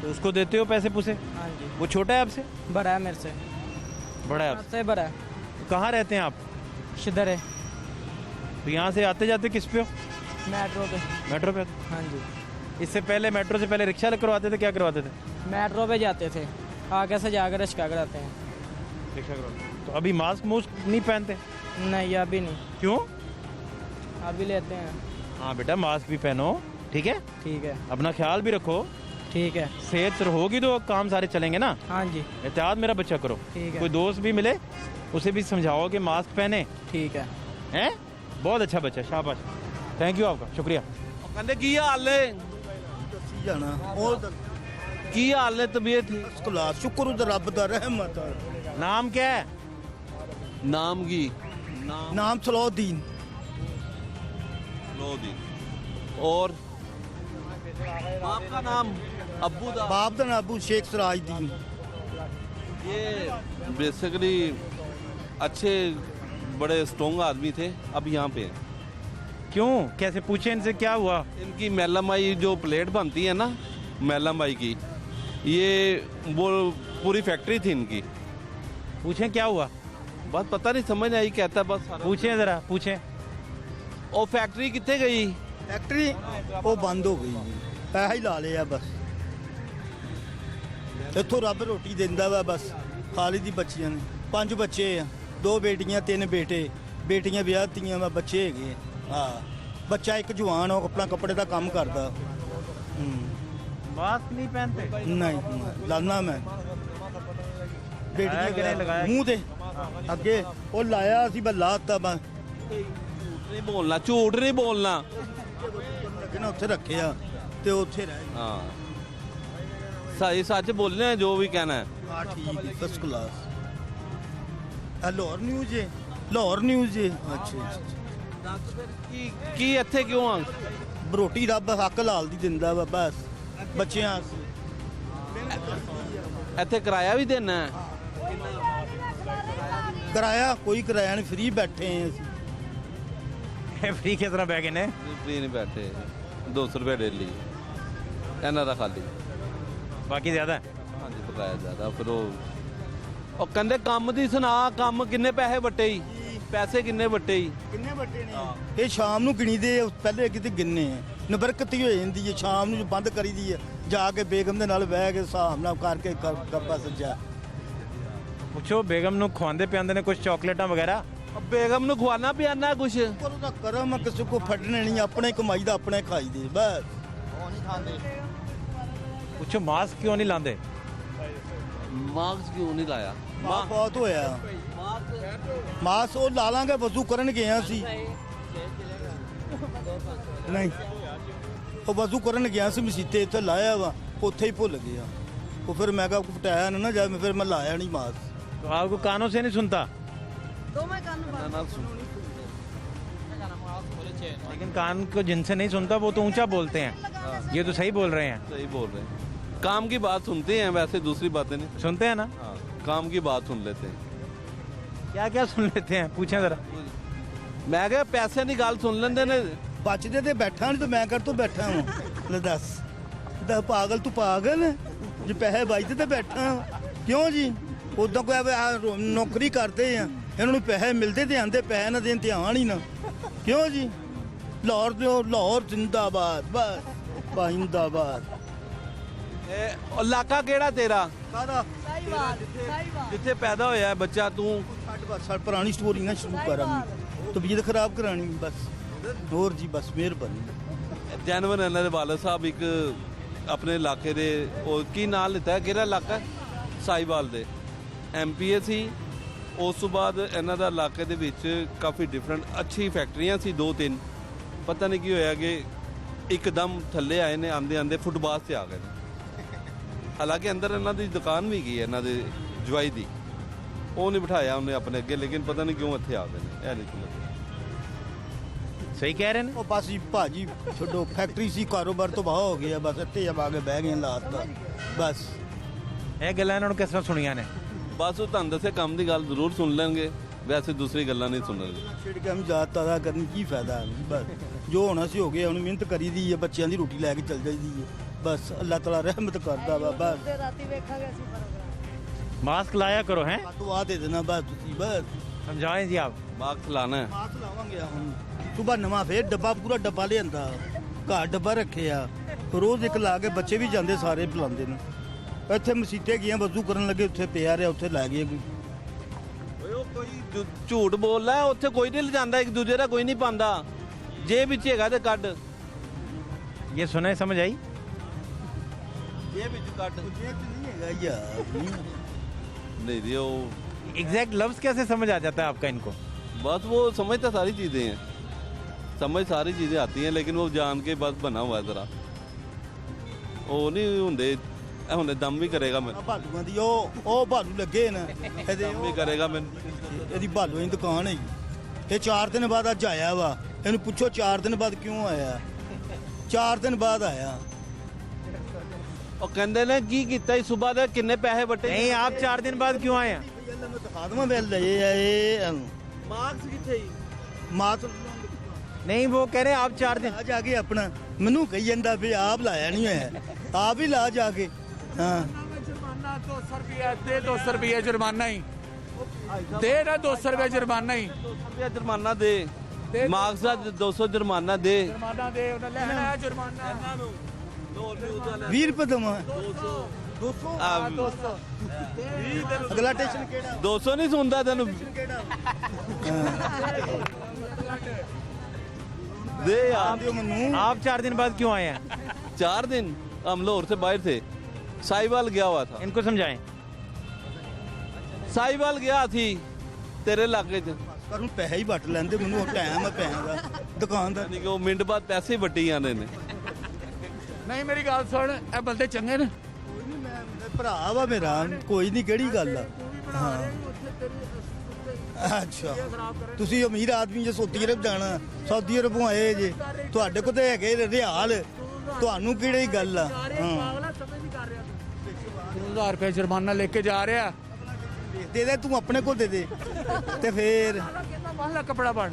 तो उसको देते हो पैसे पूसे? हाँ जी, वो छोटा है आपसे? भरा है मेरे से, बड़ा है आपसे? से भरा है। तो कहाँ रहते हैं आप? शिदर है, तो यहाँ से आते जाते किस पे हो? मेट्रो पे। मेट्रो पे आते? हाँ जी, इससे पहले मेट्रो से पहले रिक्शा करवाते थे, क्या करवाते थे? मेट्रो पे जाते थे, आगे से जाकर रिक्शा कराते हैं। रिक्शा करवाते। तो अभी मास्क मुस्क नहीं पहनते? नहीं अभी नहीं, क्यों? अभी लेते हैं। हाँ बेटा, मास्क भी पहनो, ठीक है? ठीक है, अपना ख्याल भी रखो। ठीक है। सेहत होगी तो काम सारे चलेंगे ना। हाँ जी, एहतियात मेरा बच्चा करो। ठीक है। कोई दोस्त भी मिले उसे भी समझाओ कि मास्क पहने। ठीक है। हैं? बहुत अच्छा बच्चा, शाबाश, थैंक यू आपका, शुक्रिया। कहते की हाल है? जाना और की हाल है तबीयत? क्लास शुक्र उधर रब दा रहमत नाम क्या है? नाम की नाम सलाउद्दीन लोदीन। और बाप का नाम? अब्बू दा? बाप दा नाम अबू शेख सराजदीन। ये बेसिकली अच्छे बड़े स्ट्रॉन्ग आदमी थे, अब यहाँ पे हैं। क्यों, कैसे पूछे इनसे क्या हुआ? इनकी मैलामाई जो प्लेट बनती है ना, मैलामाई की, ये वो पूरी फैक्ट्री थी इनकी। पूछें क्या हुआ? बस पता नहीं, समझ नहीं आई, कहता बस सारा। पूछें जरा, पूछें। और फैक्ट्री कितने गई? फैक्ट्री वो बंद हो गई, पैसा ही ला लिया बस। इत्थों रब रोटी दिंदा वा बस। खालिद दी बच्चियां ने 5 बच्चे आ, 2 बेटियां 3 बेटे, बेटियां विआहतियां वा, बच्चे हैगे। हाँ, बच्चा एक जवान हो, अपना कपड़े का काम करदा। मास्क नहीं पहनते? नहीं लाना मैं लगाया कि नहीं लगाया? मूँह ते ਅੱਗੇ ਉਹ ਲਾਇਆ ਸੀ ਬਸ ਲਾਤਾ ਬਸ नहीं बोलना, झूठ नहीं बोलना। ਲੱਗਣਾ ਉੱਥੇ ਰੱਖਿਆ ਤੇ ਉੱਥੇ ਰਹਿ ਗਿਆ। हाँ, सही सच बोलना है, जो भी कहना है। ਹਾਂ ਠੀਕ ਹੈ, ਫਸਟ ਕਲਾਸ। ਆ ਲਾਹੌਰ ਨਿਊਜ਼ ਹੈ, ਲਾਹੌਰ ਨਿਊਜ਼ ਹੈ। ਅੱਛਾ की ਇੱਥੇ ਕਿਉਂ ਆ? ਰੋਟੀ ਰੱਬ ਹੱਕ ਲਾਲ ਦੀ ਦਿੰਦਾ ਵਾ ਬਸ ਬੱਚਿਆਂ ਇੱਥੇ ਕਿਰਾਇਆ ਵੀ ਦੇਣਾ ਹੈ? ਕਿਰਾਇਆ ਕੋਈ ਕਿਰਾਇਆ ਨਹੀਂ, ਫ੍ਰੀ ਬੈਠੇ ਆ ਅਸੀਂ। फ्री किस तरह बैगे ने? ਫ੍ਰੀ ਨਹੀਂ ਬੈਠੇ, 200 ਰੁਪਏ ਡੇਲੀ ਇਹਨਾਂ ਦਾ ਖਾਲੀ। बाकी ज्यादा है? ਹਾਂਜੀ, ਬਕਾਇਆ ਜ਼ਿਆਦਾ। ਫਿਰ ਉਹ ਕਹਿੰਦੇ ਕੰਮ ਦੀ ਸੁਣਾ, ਕੰਮ ਕਿੰਨੇ ਪੈਸੇ ਵੱਟੇ ਹੀ, ਪੈਸੇ ਕਿੰਨੇ ਵੱਟੇ ਹੀ? ਕਿੰਨੇ ਵੱਡੇ ਨੇ ਇਹ ਸ਼ਾਮ ਨੂੰ ਗਿਣੀ ਦੇ, ਪਹਿਲੇ ਕਿਤੇ ਗਿਣਨੇ ਆ। ਨਬਰਕਤੀ ਹੋ ਜਾਂਦੀ ਹੈ ਸ਼ਾਮ ਨੂੰ, ਬੰਦ ਕਰੀਦੀ ਹੈ ਜਾ ਕੇ ਬੇਗਮ ਦੇ ਨਾਲ ਬਹਿ ਕੇ ਹਿਸਾਬ ਨਾਲ ਕਰਕੇ ਗੱਪਾ ਸੱਜਾ। पूछो बेगम नु खवांदे पियांदे ने कुछ चॉकलेटा वगैरह? ਬੇਗਮ ਨੂੰ ਖਵਾਨਾ ਪਿਆਨਾ ਕੁਛ? ਪਰ ਉਹਦਾ ਕਰਮ ਆ, ਕਿਸੇ ਕੋ ਫੜਨੇ ਨਹੀਂ, ਆਪਣੇ ਕਮਾਈ ਦਾ ਆਪਣੇ ਖਾਈ ਦੇ ਬਸ। ਉਹ ਨਹੀਂ ਖਾਂਦੇ। पूछो मास्क क्यों नहीं लांदे? ਮਾਰਕਸ ਕਿਉਂ ਨਹੀਂ ਲਾਇਆ? ਮਾਂ ਬਹੁਤ ਹੋਇਆ ਮਾਸ ਉਹ ਲਾ ਲਾਂਗੇ, ਵਜ਼ੂ ਕਰਨ ਗਏ ਆ ਸੀ। ਨਹੀਂ, ਉਹ ਵਜ਼ੂ ਕਰਨ ਗਿਆ ਸੀ ਮਸੀਤੇ, ਇੱਥੇ ਲਾਇਆ ਵਾ, ਉੱਥੇ ਹੀ ਭੁੱਲ ਗਿਆ। ਉਹ ਫਿਰ ਮੈਂ ਕਿਹਾ ਫਟਾਇਆ ਨਾ ਜਾ, ਫਿਰ ਮੈਂ ਲਾਇਆ ਨਹੀਂ ਮਾਸ। तो आपको कानों से नहीं सुनता? लेकिन कान को जिनसे नहीं सुनता वो तो ऊंचा बोलते हैं, ये तो सही बोल रहे हैं। सही बोल रहे हैं, काम की बात सुनते हैं, वैसे दूसरी बातें नहीं। सुनते हैं ना? हाँ, काम की बात सुन लेते हैं। क्या क्या सुन लेते हैं, पूछें जरा। मैं क्या पैसे की गल सुन लेंदे ने। ਬਚਦੇ ਤੇ ਬੈਠਾ ਨਹੀਂ ਤੇ ਮੈਂ ਕਰ ਤੋਂ ਬੈਠਾ ਹਾਂ। ਲੈ ਦੱਸ ਪਾਗਲ ਤੂੰ ਪਾਗਲ ਹੈ? ਜੇ ਪੈਸੇ ਬਚਦੇ ਤੇ ਬੈਠਾ ਕਿਉਂ ਜੀ? ਉਦਾਂ ਕੋਈ ਨੌਕਰੀ ਕਰਦੇ ਆ, ਇਹਨਾਂ ਨੂੰ ਪੈਸੇ ਮਿਲਦੇ ਤੇ ਆਂਦੇ, ਪੈਸੇ ਨਾ ਦੇਣ ਤੇ ਆਣ ਹੀ ਨਾ। ਕਿਉਂ ਜੀ? ਲਾਹੌਰ ਦੇ ਲਾਹੌਰ ਜਿੰਦਾਬਾਦ, ਬਸ ਜਿੰਦਾਬਾਦ। ਇਲਾਕਾ ਕਿਹੜਾ ਤੇਰਾ? ਕਾਹਦਾ ਜਿੱਥੇ ਪੈਦਾ ਹੋਇਆ ਹੈ ਬੱਚਾ ਤੂੰ? ਛੱਡ ਬਸ, ਛੱਡ, ਪੁਰਾਣੀ ਸਟੋਰੀ ਨਾ ਸ਼ੁਰੂ ਕਰਾਂਗੀ, ਤਬੀਅਤ ਖਰਾਬ ਕਰਾਣੀ ਬਸ। ਹੋਰ ਜੀ ਬਸ ਮਿਹਰਬਾਨੀ। ਜੈਨਵਨ ਇਹਨਾਂ ਦੇ ਵਾਲਦ ਸਾਹਿਬ ਇੱਕ ਆਪਣੇ ਇਲਾਕੇ ਦੇ, ਉਹ ਕੀ ਨਾਂ ਲਿੱਤਾ, ਕਿਹੜਾ ਇਲਾਕਾ? ਸਾਈਵਾਲ ਦੇ ਐਮਪੀਏ ਸੀ। ਉਸ ਤੋਂ ਬਾਅਦ ਇਹਨਾਂ ਦਾ ਇਲਾਕੇ ਦੇ ਵਿੱਚ ਕਾਫੀ ਡਿਫਰੈਂਟ ਅੱਛੀ ਫੈਕਟਰੀਆਂ ਸੀ, 2-3। ਪਤਾ ਨਹੀਂ ਕੀ ਹੋਇਆ ਕਿ ਇੱਕਦਮ ਥੱਲੇ ਆਏ ਨੇ, ਆਂਦੇ ਆਂਦੇ ਫੁੱਟਬਾਥ ਤੇ ਆ ਗਏ ਨੇ। ਹਾਲਾਂਕਿ ਅੰਦਰ ਇਹਨਾਂ ਦੀ ਦੁਕਾਨ ਵੀ ਗਈ ਇਹਨਾਂ ਦੇ ਜਵਾਈ ਦੀ, ਉਹ ਨਹੀਂ ਬਿਠਾਇਆ ਉਹਨੇ ਆਪਣੇ ਅੱਗੇ, ਲੇਕਿਨ ਪਤਾ ਨਹੀਂ ਕਿਉਂ ਇੱਥੇ ਆ ਗਏ ਨੇ, ਇਹ ਨਹੀਂ ਸਮਝ। सही कह रहे हैं? ਉਹ ਬਸ ਜੀ ਭਾਜੀ ਛੱਡੋ, ਫੈਕਟਰੀ ਸੀ, ਕਾਰੋਬਾਰ ਤੋਂ ਬਾਹਰ ਹੋ ਗਿਆ ਬਸ। ਇੱਥੇ ਆ ਕੇ ਬਹਿ ਗਏ ਲਾਤ ਦਾ ਬਸ। ਇਹ ਗੱਲਾਂ ਇਹਨਾਂ ਨੂੰ ਕਿਸ ਤਰ੍ਹਾਂ ਸੁਣੀਆਂ ਨੇ? ਬਸ ਉਹ ਤੁਹਾਨੂੰ ਦੱਸੇ ਕੰਮ ਦੀ ਗੱਲ ਜ਼ਰੂਰ ਸੁਣ ਲੈਣਗੇ, ਵੈਸੇ ਦੂਸਰੀ ਗੱਲਾਂ ਨਹੀਂ ਸੁਣਨਗੇ। ਛਿੜ ਕੇ ਹਮ ਜਾਤ ਤਾਜ਼ਾ ਕਰਨ ਕੀ ਫਾਇਦਾ ਹੈ? ਬਸ ਜੋ ਹੋਣਾ ਸੀ ਹੋ ਗਿਆ, ਹੁਣ ਮਿਹਨਤ ਕਰੀਦੀ ਹੈ, ਬੱਚਿਆਂ ਦੀ ਰੋਟੀ ਲੈ ਕੇ ਚੱਲ ਜਾਈਦੀ ਹੈ, ਬਸ ਅੱਲਾਹ ਤਾਲਾ ਰਹਿਮਤ ਕਰਦਾ ਵਾ। ਬਸ ਰਾਤੀ ਵੇਖਾਂਗੇ ਅਸੀਂ मास्क लाया करो हैं, ਦੁਆ ਦੇ ਦੇਣਾ ਬਸ ਤੁਸੀਂ, ਬਸ समझाएं जी आप। ਮਾਸਕ ਲਾਣਾ ਹੈ। ਮਾਸਕ ਲਾਵਾਂਗੇ ਹੁਣ। ਸੁਬਾ ਨਵਾਂ ਫੇਰ ਡੱਬਾ, ਪੂਰਾ ਡੱਬਾ ਲਿਆਂਦਾ, ਘਰ ਡੱਬਾ ਰੱਖਿਆ, ਰੋਜ਼ ਇੱਕ ਲਾ ਕੇ ਬੱਚੇ ਵੀ ਜਾਂਦੇ ਸਾਰੇ ਪਿਲਾਉਂਦੇ ਨੇ। ਇੱਥੇ ਮਸੀਤੇ ਗਈਆਂ ਵਜ਼ੂ ਕਰਨ ਲੱਗੇ, ਉੱਥੇ ਪਿਆ ਰਿਹਾ, ਉੱਥੇ ਲੈ ਗਏ ਕੋਈ। ਓਏ ਉਹ ਕੋਈ ਝੂਠ ਬੋਲਦਾ, ਉੱਥੇ ਕੋਈ ਨਹੀਂ ਲਿਜਾਂਦਾ, ਇੱਕ ਦੂਜੇ ਦਾ ਕੋਈ ਨਹੀਂ ਪਾਉਂਦਾ, ਜੇ ਵਿੱਚ ਹੈਗਾ ਤੇ ਕੱਢ, ये सुने समझ आई? ਜੇ ਵਿੱਚ ਕੱਢ। ਇਹ ਤੇ ਨਹੀਂ ਹੈਗਾ ਯਾਰ। नहीं जी वो एग्जैक्ट लफ्ज कैसे समझ आ जाता है आपका इनको? बस वो समझता सारी चीज़ें हैं, समझ सारी चीज़ें आती हैं, लेकिन वो जान के बस बना हुआ है ज़रा, वो नहीं होंगे हुंदे दम भी करेगा मैं, ਭਾਲੂਆਂ ਦੀ ਉਹ ਭਾਲੂ ਲੱਗੇ ਨੇ ਇਹਦੇ, दम भी करेगा मैं। ਇਹਦੀ ਭਾਲੂਆਂ ਦੀ ਦੁਕਾਨ ਹੈ। ਇਹ 4 ਦਿਨ ਬਾਅਦ ਅੱਜ ਆਇਆ ਵਾ, ਇਹਨੂੰ ਪੁੱਛੋ 4 ਦਿਨ ਬਾਅਦ ਕਿਉਂ ਆਇਆ? 4 ਦਿਨ ਬਾਅਦ ਆਇਆ। ਉਹ ਕਹਿੰਦੇ ਨੇ ਕੀ ਕੀਤਾ ਸੀ ਸਵੇਰ ਦੇ, ਕਿੰਨੇ ਪੈਸੇ ਵਟੇ? नहीं, आप 4 दिन बाद क्यों आए हैं? ਮੈਂ ਦਿਖਾ ਦਵਾਂ ਬਿੱਲ ਇਹ ਮਾਰਕਸ ਕਿੱਥੇ ਹੀ? ਮਾਤ नहीं, वो कह रहे हैं आप 4 दिन। ਆ ਜਾ ਕੇ ਆਪਣਾ ਮੈਨੂੰ ਕਹੀ ਜਾਂਦਾ ਵੀ ਆਪ ਲਾਇਆ ਨਹੀਂ ਹੋਇਆ, ਆਪ ਹੀ ਲਾ ਜਾ ਕੇ। ਹਾਂ जुर्माना 200 रुपया दे, 200 रुपया जुर्माना ही दे ना, 200 रुपया जुर्माना ही, 200 रुपया जुर्माना दे, मार्क्स ਦਾ 200 जुर्माना दे। जुर्माना दे, उन्हें लेना है जुर्माना। 20 ਰੁਪਏ ਦਵਾਂ। 200 ਅਗਲਾ ਸਟੇਸ਼ਨ ਕਿਹੜਾ? 200 ਨਹੀਂ ਸੁਣਦਾ ਤੈਨੂੰ, दे यार। ਦਿਓ ਮੈਨੂੰ। आप 4 दिन बाद क्यों आए हैं? 4 दिन हम लाहौर से बाहर थे, साहिवाल गया हुआ था। इनको समझाएं। साहिवाल गया थी तेरे इलाके च, ਪਰ ਹੁਣ ਪੈਸੇ ਹੀ ਵੱਟ ਲੈਂਦੇ ਮੈਨੂੰ, ਟਾਈਮ ਆ ਪੈਸੇ ਦਾ ਦੁਕਾਨਦਾਰ। यानी कि वो मिनट बाद पैसे ही वट्टी जाने ने। नहीं मेरी गल सुन, ए बंदे चंगे ने, ਭਰਾ ਵਾ ਮੇਰਾ, ਕੋਈ ਨਹੀਂ, ਕਿਹੜੀ ਗੱਲ ਆ। ਹਾਂ ਅੱਛਾ, ਤੁਸੀਂ ਅਮੀਰ ਆਦਮੀ ਜੇ ਸਊਦੀ ਅਰਬ ਜਾਣਾ, ਸਾਊਦੀ ਅਰਬੋਂ ਆਏ ਜੇ, ਤੁਹਾਡੇ ਕੋਲ ਤੇ ਹੈਗੇ ਰਿਆਲ, ਤੁਹਾਨੂੰ ਕਿਹੜੀ ਗੱਲ ਆ? ਹਾਂ 2000 रुपया जुर्माना लेके जा रहा। ਦੇ ਦੇ, ਤੂੰ ਆਪਣੇ ਕੋਲ ਦੇ ਦੇ ਤੇ ਫੇਰ बन ला कपड़ा बन,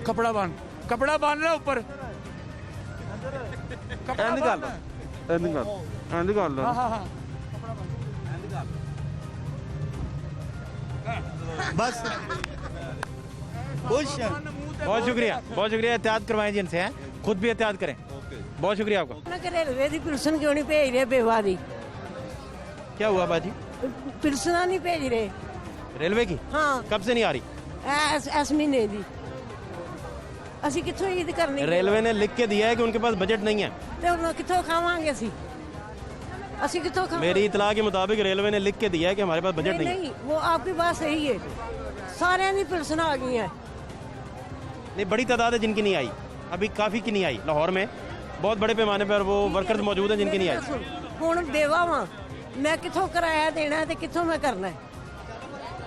कपड़ा बन, कपड़ा बन ला ऊपर, ਐਂਦੀ ਗੱਲ, ਐਂਦੀ ਗੱਲ, ਐਂਦੀ ਗੱਲ। हाँ हाँ हाँ ਬਸ खुश हैं। बहुत शुक्रिया, बहुत शुक्रिया। एहतियात करवाएं जिनसे हैं, खुद भी एहतियात करें। बहुत शुक्रिया आपका। रेलवे की पिलसन क्यों नहीं भेज रहे बेवा दी? क्या हुआ बाजी? पिलसना नहीं भेज रहे। रेलवे की हाँ कब से नहीं आ रही? ਇਸ ਮਹੀਨੇ ਦੀ ਅਸੀਂ ਕਿੱਥੋਂ ਈਦ ਕਰਨੀ? रेलवे ने लिख के दिया है कि उनके पास बजट नहीं है। ਤੇ ਹੁਣ ਕਿੱਥੋਂ ਖਾਵਾਂਗੇ ਅਸੀਂ ਕਿੱਥੋਂ ਖਾਵਾਂਗੇ? मेरी इतला के मुताबिक रेलवे ने लिख के दिया है कि हमारे पास बजट नहीं है। नहीं, वो आपकी बात सही है, सारे ਦੀ पिलसन आ गई है। नहीं, बड़ी तादाद है जिनकी नहीं आई, अभी काफ़ी की नहीं आई। लाहौर में बहुत बड़े पैमाने पर वो वर्कर्स मौजूद हैं जिनकी नहीं आई। ਹੁਣ ਬੇਵਾ ਵਾਂ ਮੈਂ, ਕਿੱਥੋਂ ਕਿਰਾਇਆ ਦੇਣਾ ਤੇ ਕਿੱਥੋਂ ਮੈਂ ਕਰਨਾ ਹੈ?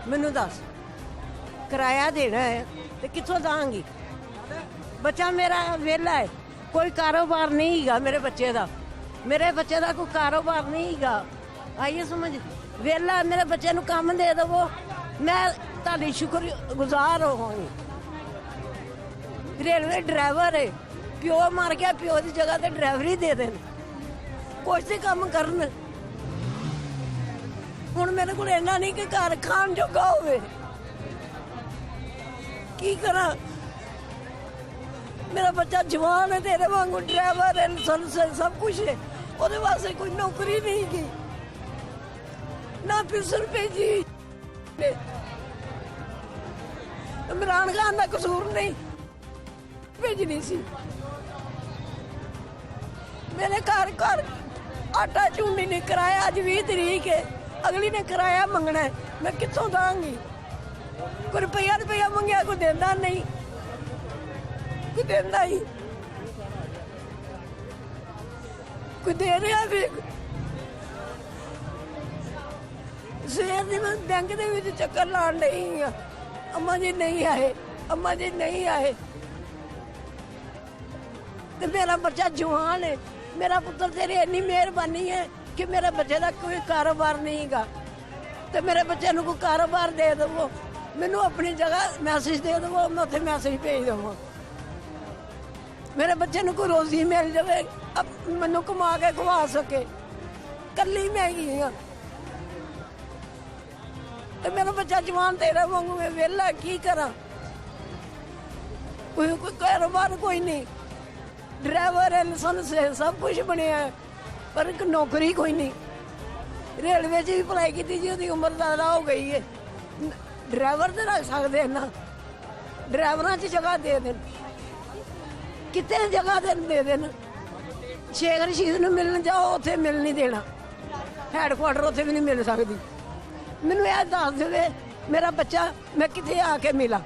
ਮੈਨੂੰ ਦੱਸ, ਕਿਰਾਇਆ ਦੇਣਾ ਹੈ ਤੇ ਕਿੱਥੋਂ ਦਾਂਗੀ? ਬੱਚਾ ਮੇਰਾ ਵਿਹਲਾ ਹੈ, ਕੋਈ ਕਾਰੋਬਾਰ ਨਹੀਂ ਹੈਗਾ ਮੇਰੇ ਬੱਚੇ ਦਾ, ਮੇਰੇ ਬੱਚੇ ਦਾ ਕੋਈ ਕਾਰੋਬਾਰ ਨਹੀਂ ਹੈਗਾ। ਆਈਏ ਸਮਝ, ਵਿਹਲਾ ਮੇਰੇ ਬੱਚੇ ਨੂੰ ਕੰਮ ਦੇ ਦੇਵੋ, ਮੈਂ ਤੁਹਾਡੀ ਸ਼ੁਕਰਗੁਜ਼ਾਰ ਹੋਵਾਂਗੀ। ਰੇਲਵੇ ਡਰਾਈਵਰ ਹੈ, ਪਿਓ ਮਰ ਗਿਆ, ਪਿਓ ਦੀ ਜਗ੍ਹਾ ਤੇ ਡਰਾਈਵਰੀ ਦੇ ਦੇਣ, ਕੁਛ ਤੇ ਕੰਮ ਕਰਨ। ਹੁਣ ਮੇਰੇ ਕੋਲ ਇੰਨਾ ਨਹੀਂ ਕਿ ਘਰ ਖਾਣ ਜੋਗਾ ਹੋਵੇ, ਕੀ ਕਰਾਂ? ਮੇਰਾ ਬੱਚਾ ਜਵਾਨ ਹੈ, ਤੇਰੇ ਵਾਂਗੂ ਡਰਾਈਵਰ ਹੈ, ਲਾਇਸੈਂਸ ਸਭ ਕੁਝ ਹੈ, ਉਹਦੇ ਵਾਸਤੇ ਕੋਈ ਨੌਕਰੀ ਨਹੀਂ ਗੀ, ਨਾ ਪਿਲਸਨ ਭੇਜੀ। ਇਮਰਾਨ ਖਾਨ ਦਾ ਕਸੂਰ ਨਹੀਂ, ਭੇਜਣੀ ਸੀ। ਮੇਰੇ ਘਰ ਆਟਾ ਚੂੰਡੀ ਨੇ ਕਿਰਾਇਆ, ਅੱਜ 20 ਤਰੀਕ ਹੈ, ਅਗਲੀ ਨੇ ਕਿਰਾਇਆ ਮੰਗਣਾ ਹੈ, ਮੈਂ ਕਿੱਥੋਂ ਦਾਂਗੀ? ਕੋਈ ਰੁਪਈਆ ਮੰਗਿਆ, ਕੋਈ ਦਿੰਦਾ ਨਹੀਂ, ਕੋਈ ਦਿੰਦਾ ਹੀ, ਕੋਈ ਦੇ ਰਿਹਾ ਵੀ। ਸਵੇਰ ਦੀ ਮੈਂ ਬੈਂਕ ਦੇ ਵਿੱਚ ਚੱਕਰ ਲਾਉਣ ਲਈ ਆ, ਅੰਮਾ ਜੀ ਨਹੀਂ ਆਏ, ਅੰਮਾ ਜੀ ਨਹੀਂ ਆਏ, ਤੇ ਮੇਰਾ ਬੱਚਾ ਜਵਾਨ ਹੈ, ਮੇਰਾ ਪੁੱਤਰ, ਤੇਰੀ ਇੰਨੀ ਮਿਹਰਬਾਨੀ ਹੈ ਕਿ ਮੇਰੇ ਬੱਚੇ ਦਾ ਕੋਈ ਕਾਰੋਬਾਰ ਨਹੀਂ ਹੈਗਾ, ਤੇ ਮੇਰੇ ਬੱਚੇ ਨੂੰ ਕੋਈ ਕਾਰੋਬਾਰ ਦੇ ਦੇਵੋ, ਮੈਨੂੰ ਆਪਣੀ ਜਗ੍ਹਾ ਮੈਸੇਜ ਦੇ ਦੇਵੋ, ਮੈਂ ਉੱਥੇ ਮੈਸੇਜ ਭੇਜ ਦੇਵਾਂ। ਮੇਰੇ ਬੱਚੇ ਨੂੰ ਕੋਈ ਰੋਜ਼ੀ ਮਿਲ ਜਾਵੇ, ਮੈਨੂੰ ਕਮਾ ਕੇ ਖਵਾ ਸਕੇ। ਕੱਲੀ ਮੈਂ ਗਈ ਹਾਂ ਤੇ ਮੇਰਾ ਬੱਚਾ ਜਵਾਨ ਤੇਰਾ ਵਾਂਗੂ ਮੈਂ ਵਿਹਲਾ ਕੀ ਕਰਾਂ? ਕੋਈ ਕਾਰੋਬਾਰ ਕੋਈ ਨਹੀਂ, ਡਰਾਈਵਰ ਲਾਇਸੈਂਸ ਸਭ ਕੁਝ ਬਣਿਆ ਹੈ, ਪਰ ਇੱਕ ਨੌਕਰੀ ਕੋਈ ਨਹੀਂ। ਰੇਲਵੇ 'ਚ ਵੀ ਅਪਲਾਈ ਕੀਤੀ ਜੀ, ਉਹਦੀ ਉਮਰ ਜ਼ਿਆਦਾ ਹੋ ਗਈ ਹੈ। ਡਰਾਈਵਰ ਤੇ ਰੱਖ ਸਕਦੇ ਨਾ, ਡਰਾਈਵਰਾਂ 'ਚ ਜਗ੍ਹਾ ਦੇ ਦੇਣ, ਕਿਤੇ ਜਗ੍ਹਾ ਦੇ ਦੇਣ। ਸ਼ੇਖ ਰਸ਼ੀਦ ਨੂੰ ਮਿਲਣ ਜਾਓ, ਉੱਥੇ ਮਿਲ ਨਹੀਂ ਦੇਣਾ, ਹੈਡਕੁਆਟਰ ਉੱਥੇ ਵੀ ਨਹੀਂ ਮਿਲ ਸਕਦੀ। ਮੈਨੂੰ ਇਹ ਦੱਸ ਦੇਵੇ ਮੇਰਾ ਬੱਚਾ, ਮੈਂ ਕਿੱਥੇ ਆ ਕੇ ਮਿਲਾਂ,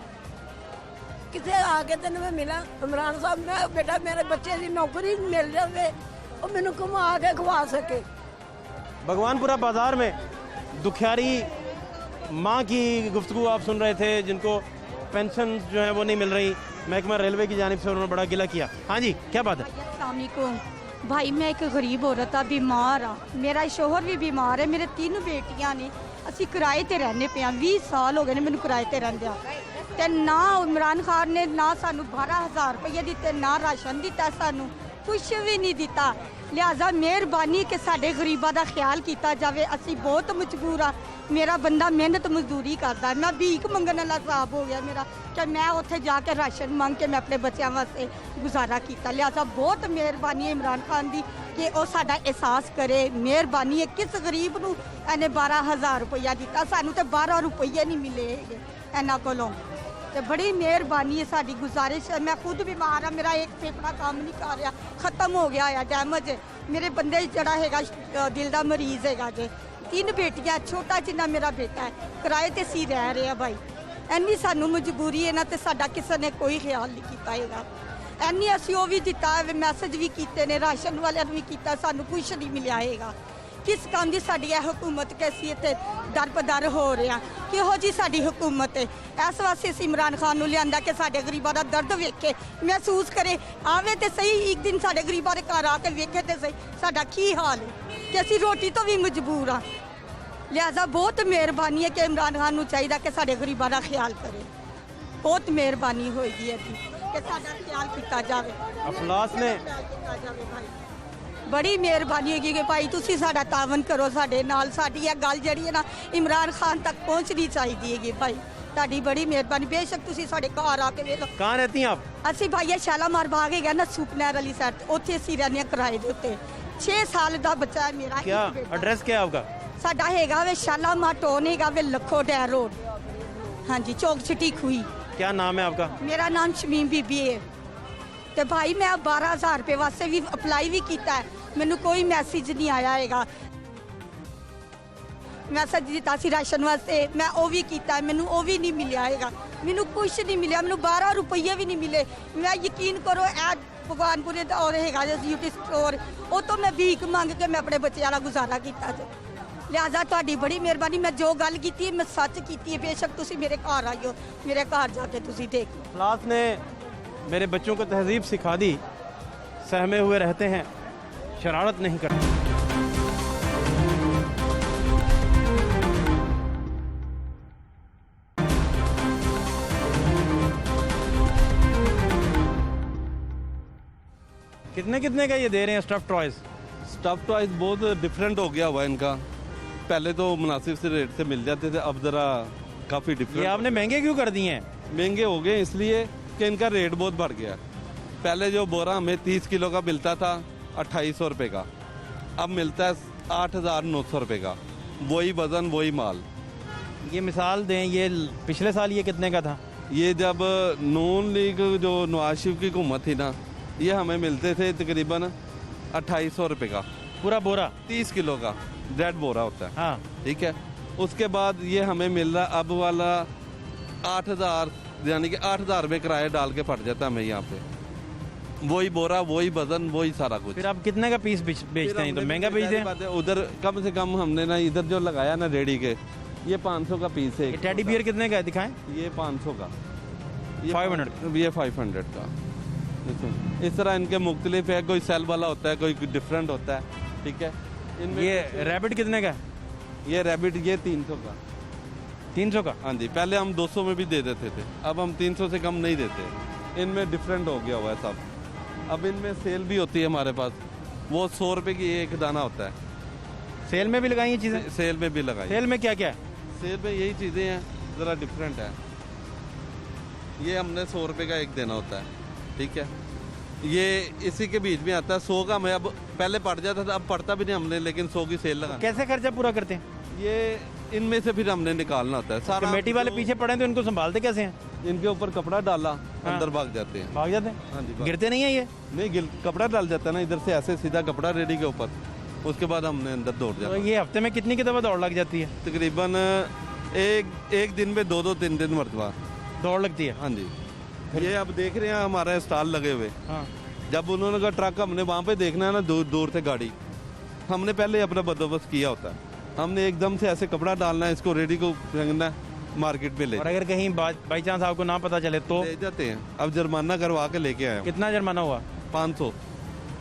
ਕਿੱਥੇ ਆ ਕੇ ਤੈਨੂੰ ਮੈਂ ਮਿਲਾਂ? ਇਮਰਾਨ ਸਾਹਿਬ, ਮੈਂ ਬੇਟਾ ਮੇਰੇ ਬੱਚੇ ਦੀ ਨੌਕਰੀ मिल जावे, और मैनू घुमा के खवा सके। भगवानपुरा बाजार में दुखियारी माँ की गुफ्तगू आप सुन रहे थे, जिनको पेंशन जो है वो नहीं मिल रही। महकमा रेलवे की जानिब से उन्होंने बड़ा गिला किया। हाँ जी, क्या बात है? अस्सलाम वालेकुम भाई, मैं एक गरीब औरत हाँ, बीमार हाँ, मेरा शोहर भी बीमार है, मेरे 3 बेटियां ने, असी किराए ते रहने पे 20 साल हो गए ने मैनू किराए ते रहंदे ते ना इमरान खान ने ना सानू 12,000 रुपये दिते, ना राशन दिता, सानू कुछ भी नहीं दिता। लिहाजा मेहरबानी कि साडे गरीबां दा ख्याल किया जाए। असी बहुत मजबूर हाँ, मेरा बंदा मेहनत मजदूरी करता, मैं भीख मंगने वाला हिसाब हो गया मेरा कि मैं उत्थे जाके राशन मंग के मैं अपने बच्चों वास्ते गुजारा किया। लिहाजा बहुत मेहरबानी है इमरान खान की कि वह साडा एहसास करे। मेहरबानी है, किस गरीब नूं इन्हें 12,000 रुपया दिता, सानू तो 12 रुपये नहीं मिले इन्हां कोलों। तो बड़ी मेहरबानी है, साड़ी गुजारिश है। मैं खुद बीमार हाँ, मेरा एक फेफड़ा काम नहीं कर रहा, खत्म हो गया है, डैमेज। मेरे बंदे जड़ा है दिल का मरीज है जे, 3 बेटियां, छोटा जिन्ना मेरा बेटा है, किराए ते सी रह रहे हैं भाई। इन्नी सानू मजबूरी है ना, तो साडा किसी ने कोई ख्याल नहीं किया है। इन्नी असी वो भी दिता, मैसेज भी किए ने, राशन वाले भी किया, सानू कुछ नहीं मिला है। किस काम की साड़ी है हुकूमत, कैसी इतने दर पदर हो रहा, किहो जी साड़ी हुकूमत है। इस वास्ते असीं इमरान खान नूं लिआंदा कि साडे गरीबां दा दर्द वेखे, महसूस करे, आवे तो सही एक दिन साडे गरीबां दे घर आके वेखे तो सही साडा की हाल है कि असीं रोटी तो भी मजबूर हाँ। लिहाजा बहुत मेहरबानी है कि इमरान खान नूं चाहिए कि साडे गरीबां दा ख्याल करे। बहुत मेहरबानी होएगी है कि साडा ख्याल किया जाए। अफलास ने बड़ी मेहरबानी होगी कि भाई तुसी साडा तावन करो साडे नाल। साडी यह गल जिहड़ी है ना इमरान खान तक पहुँचनी चाहिए है भाई, ताड़ी बड़ी मेहरबानी। बेशक तुसी साडे घर आके वेख लो। कहाँ रहती हैं आप? असी भाई ये शालामार बाग है ना, सुपनैर वाली साइड, उत्थे असी रहने किराए दे उत्ते। 6 साल का बच्चा है मेरा। क्या एड्रेस क्या है आपका? साडा हैगा वे शालामार टोन हैगा वे लखो डैर रोड, हाँ जी, चौक सिटी खुई। क्या नाम है आपका? मेरा नाम शमीम बीबी है। तो भाई मैं 12,000 रुपये वास्ते भी अप्लाई भी किया है, मैनू कोई मैसेज नहीं आया है। मैसेज दिता सी राशन वास्ते, मैं वो भी किया, मैनू वो भी नहीं मिला है, मैनू कुछ नहीं मिला, मैनू 12 रुपये भी नहीं मिले। मैं यकीन करो ए भगवानपुरे और हैगा यूटी स्टोर, वो तो मैं भीख मंग के मैं अपने बच्चों का गुजारा किया। लिहाजा तुहाडी बड़ी मेहरबानी, मैं जो गल की मैं सच की है। बेशक तुसी मेरे घर आइयो, मेरे घर जाके तुसी देखो। अफलास ने मेरे बच्चों को तहजीब सिखा दी, सहमे हुए रहते हैं, शरारत नहीं करते। कितने कितने का ये दे रहे हैं स्टफ टॉयज? स्टफ टॉयज बहुत डिफरेंट हो गया हुआ है इनका। पहले तो मुनासिब से रेट से मिल जाते थे, अब ज़रा काफ़ी डिफरेंट। ये आपने महंगे क्यों कर दिए हैं? महंगे हो गए इसलिए कि इनका रेट बहुत बढ़ गया। पहले जो बोरा हमें 30 किलो का मिलता था 2800 रुपये का, अब मिलता है 8,900 रुपये का। वही वज़न वही माल। ये मिसाल दें, ये पिछले साल ये कितने का था? ये जब नून लीग जो नवाज शरीफ की हुकूमत थी ना, ये हमें मिलते थे तकरीबन 2800 रुपये का पूरा बोरा, 30 किलो का रेड बोरा होता है। हाँ ठीक है। उसके बाद ये हमें मिल रहा अब वाला 8,000, यानी कि 8,000 रुपये किराया डाल के पड़ जाता है हमें यहाँ पे। वही बोरा, वही वजन, वही सारा कुछ। फिर आप कितने का पीस बेचते हैं? तो महंगा बेचते हैं। उधर कम से कम हमने ना इधर जो लगाया ना रेडी के, ये 500 का पीस है। टेडी बियर कितने का है दिखाएं? ये 500 का, 500, ये 500 का। इस तरह इनके मुख्तलिफ है, कोई सेल वाला होता है, कोई डिफरेंट होता है। ठीक है। इनमें ये रैबिट कितने का है? ये रैबिट ये 300 का। 300 का? हाँ जी, पहले हम 200 में भी दे देते थे, अब हम 300 से कम नहीं देते। इनमें डिफरेंट हो गया हुआ है सब। अब इनमें सेल भी होती है हमारे पास, वो 100 रुपये की एक दाना होता है। सेल में भी लगाई हैं चीज़ें? सेल में भी लगाई। सेल में क्या क्या है? सेल में यही चीज़ें हैं, ज़रा डिफरेंट है। ये हमने 100 रुपये का एक देना होता है, ठीक है। ये इसी के बीच में आता है 100 का। मैं अब पहले पड़ जाता था, अब पड़ता भी नहीं हमने, लेकिन 100 की सेल लगा। कैसे खर्चा पूरा करते हैं? ये इनमें से फिर हमने निकालना होता है सारा। कमेटी वाले पीछे पड़े हैं तो इनको संभालते कैसे हैं? इनके ऊपर कपड़ा डाला, अंदर भाग जाते हैं। भाग जाते हैं? हाँ जी। गिरते नहीं है ये? नहीं कपड़ा डाल जाता है ना इधर से, ऐसे सीधा कपड़ा रेडी के ऊपर, उसके बाद हमने अंदर दौड़ जाता है। तो ये हफ्ते में कितनी की दफ़ा दौड़ लग जाती है? तकरीबन एक दिन में 2-2 3 मरतबा दौड़ लगती है। हाँ जी। ये अब देख रहे हैं हमारे स्टॉल लगे हुए। हाँ। जब उन्होंने कहा ट्रक हमने वहाँ पे देखना है ना, दूर दूर से गाड़ी, हमने पहले अपना बंदोबस्त किया होता है। हमने एकदम से ऐसे कपड़ा डालना है, इसको रेडी को फेंकना है, मार्केट में ले। और अगर कहीं बाई चांस आपको ना पता चले तो? ले जाते हैं। अब जुर्माना करवा के लेके आए। कितना जुर्माना हुआ? 500।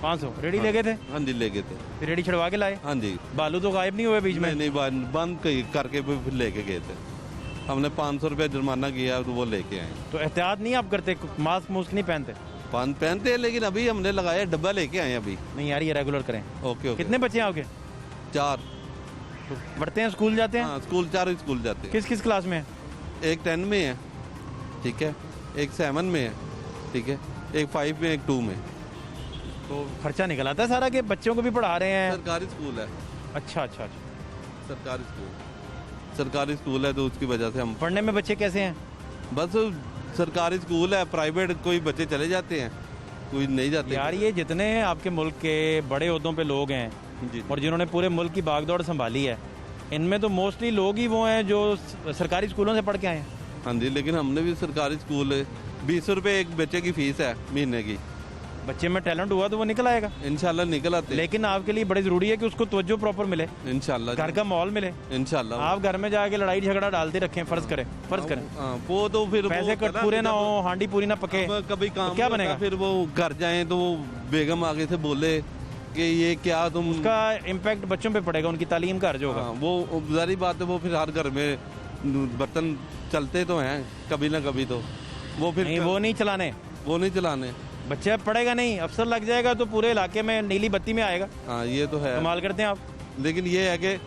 500 रेडी ले गए थे? हाँ जी, ले गए थे। फिर रेडी छुड़वा के लाए? हाँ जी। बालू तो गायब नहीं हुए बीच में? नहीं, बंद करके फिर लेके गए थे। हमने 500 रुपया जुर्माना किया तो वो लेके आए। तो एहतियात नहीं आप करते? मास्क मुस्क नहीं पहनते? पहनते हैं, लेकिन अभी हमने लगाया, डब्बा लेके आए अभी। नहीं यार, ये रेगुलर करें। ओके। कितने बच्चे हैं आपके? 4। तो पढ़ते हैं, स्कूल जाते हैं? हाँ, स्कूल 4 स्कूल जाते हैं। किस किस क्लास में है? एक 10 में है, ठीक है, एक 7 में है, ठीक है, एक 5 में, एक 2 में। तो खर्चा निकल आता है सारा कि बच्चों को भी पढ़ा रहे हैं? सरकारी स्कूल है। अच्छा अच्छा अच्छा। सरकारी स्कूल है तो उसकी वजह से हम। पढ़ने में बच्चे कैसे हैं? बस सरकारी स्कूल है, प्राइवेट कोई बच्चे चले जाते हैं, कोई नहीं जाते। यार ये जितने आपके मुल्क के बड़े ओहदों पे लोग हैं जी, और जिन्होंने पूरे मुल्क की भागदौड़ संभाली है, इनमें तो मोस्टली लोग ही वो हैं जो सरकारी स्कूलों से पढ़ के आए हैं। हाँ जी, लेकिन हमने भी सरकारी स्कूल, 20 रुपये एक बच्चे की फीस है महीने की। बच्चे में टैलेंट हुआ तो वो निकल आएगा इंशाल्लाह, निकल आते। लेकिन आपके लिए बड़ी जरूरी है कि उसको तवज्जो प्रॉपर मिले, इंशाल्लाह, घर का माहौल मिले। इंशाल्लाह। आप घर में जाके लड़ाई झगड़ा डालते रखें, फर्ज करें वो तो फिर पैसे कट पूरे ना हो, हांडी पूरी ना पके, कभी काम तो क्या बनेगा? फिर वो घर जाए तो वो बेगम आगे से बोले कि ये क्या तुम। उसका इम्पैक्ट बच्चों पे पड़ेगा, उनकी तालीम का अर्ज होगा। वो जारी बात है, वो फिर हर घर में बर्तन चलते तो हैं कभी ना कभी, तो वो फिर नहीं, वो नहीं चलाने। बच्चा पढ़ेगा नहीं, अफसर लग जाएगा तो पूरे इलाके में नीली बत्ती में आएगा। हाँ, ये तो है, कमाल करते हैं आप। लेकिन ये है कि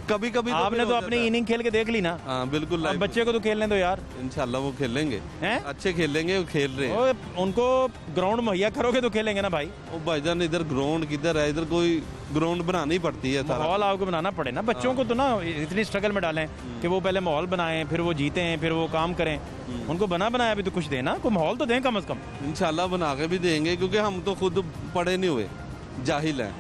कभी कभी आपने तो अपनी इनिंग खेल के देख ली ना। हाँ बिल्कुल, अब बच्चे को तो खेलने दो यार। इंशाल्लाह वो खेलेंगे, हैं? अच्छे खेलेंगे, वो खेल रहे हैं। उनको ग्राउंड मुहैया करोगे तो खेलेंगे ना भाई। ओ भाईजान, इधर ग्राउंड किधर है? इधर कोई ग्राउंड बनानी पड़ती है, माहौल आपको बनाना पड़े ना। बच्चों को तो ना इतनी स्ट्रगल में डालें कि वो पहले माहौल बनाएं, फिर वो जीते हैं, फिर वो काम करें। उनको बनाया भी तो कुछ देना, कोई माहौल तो दें कम से कम। इंशाल्लाह बना के भी देंगे, क्योंकि हम तो खुद पढ़े नहीं हुए, जाहिल हैं।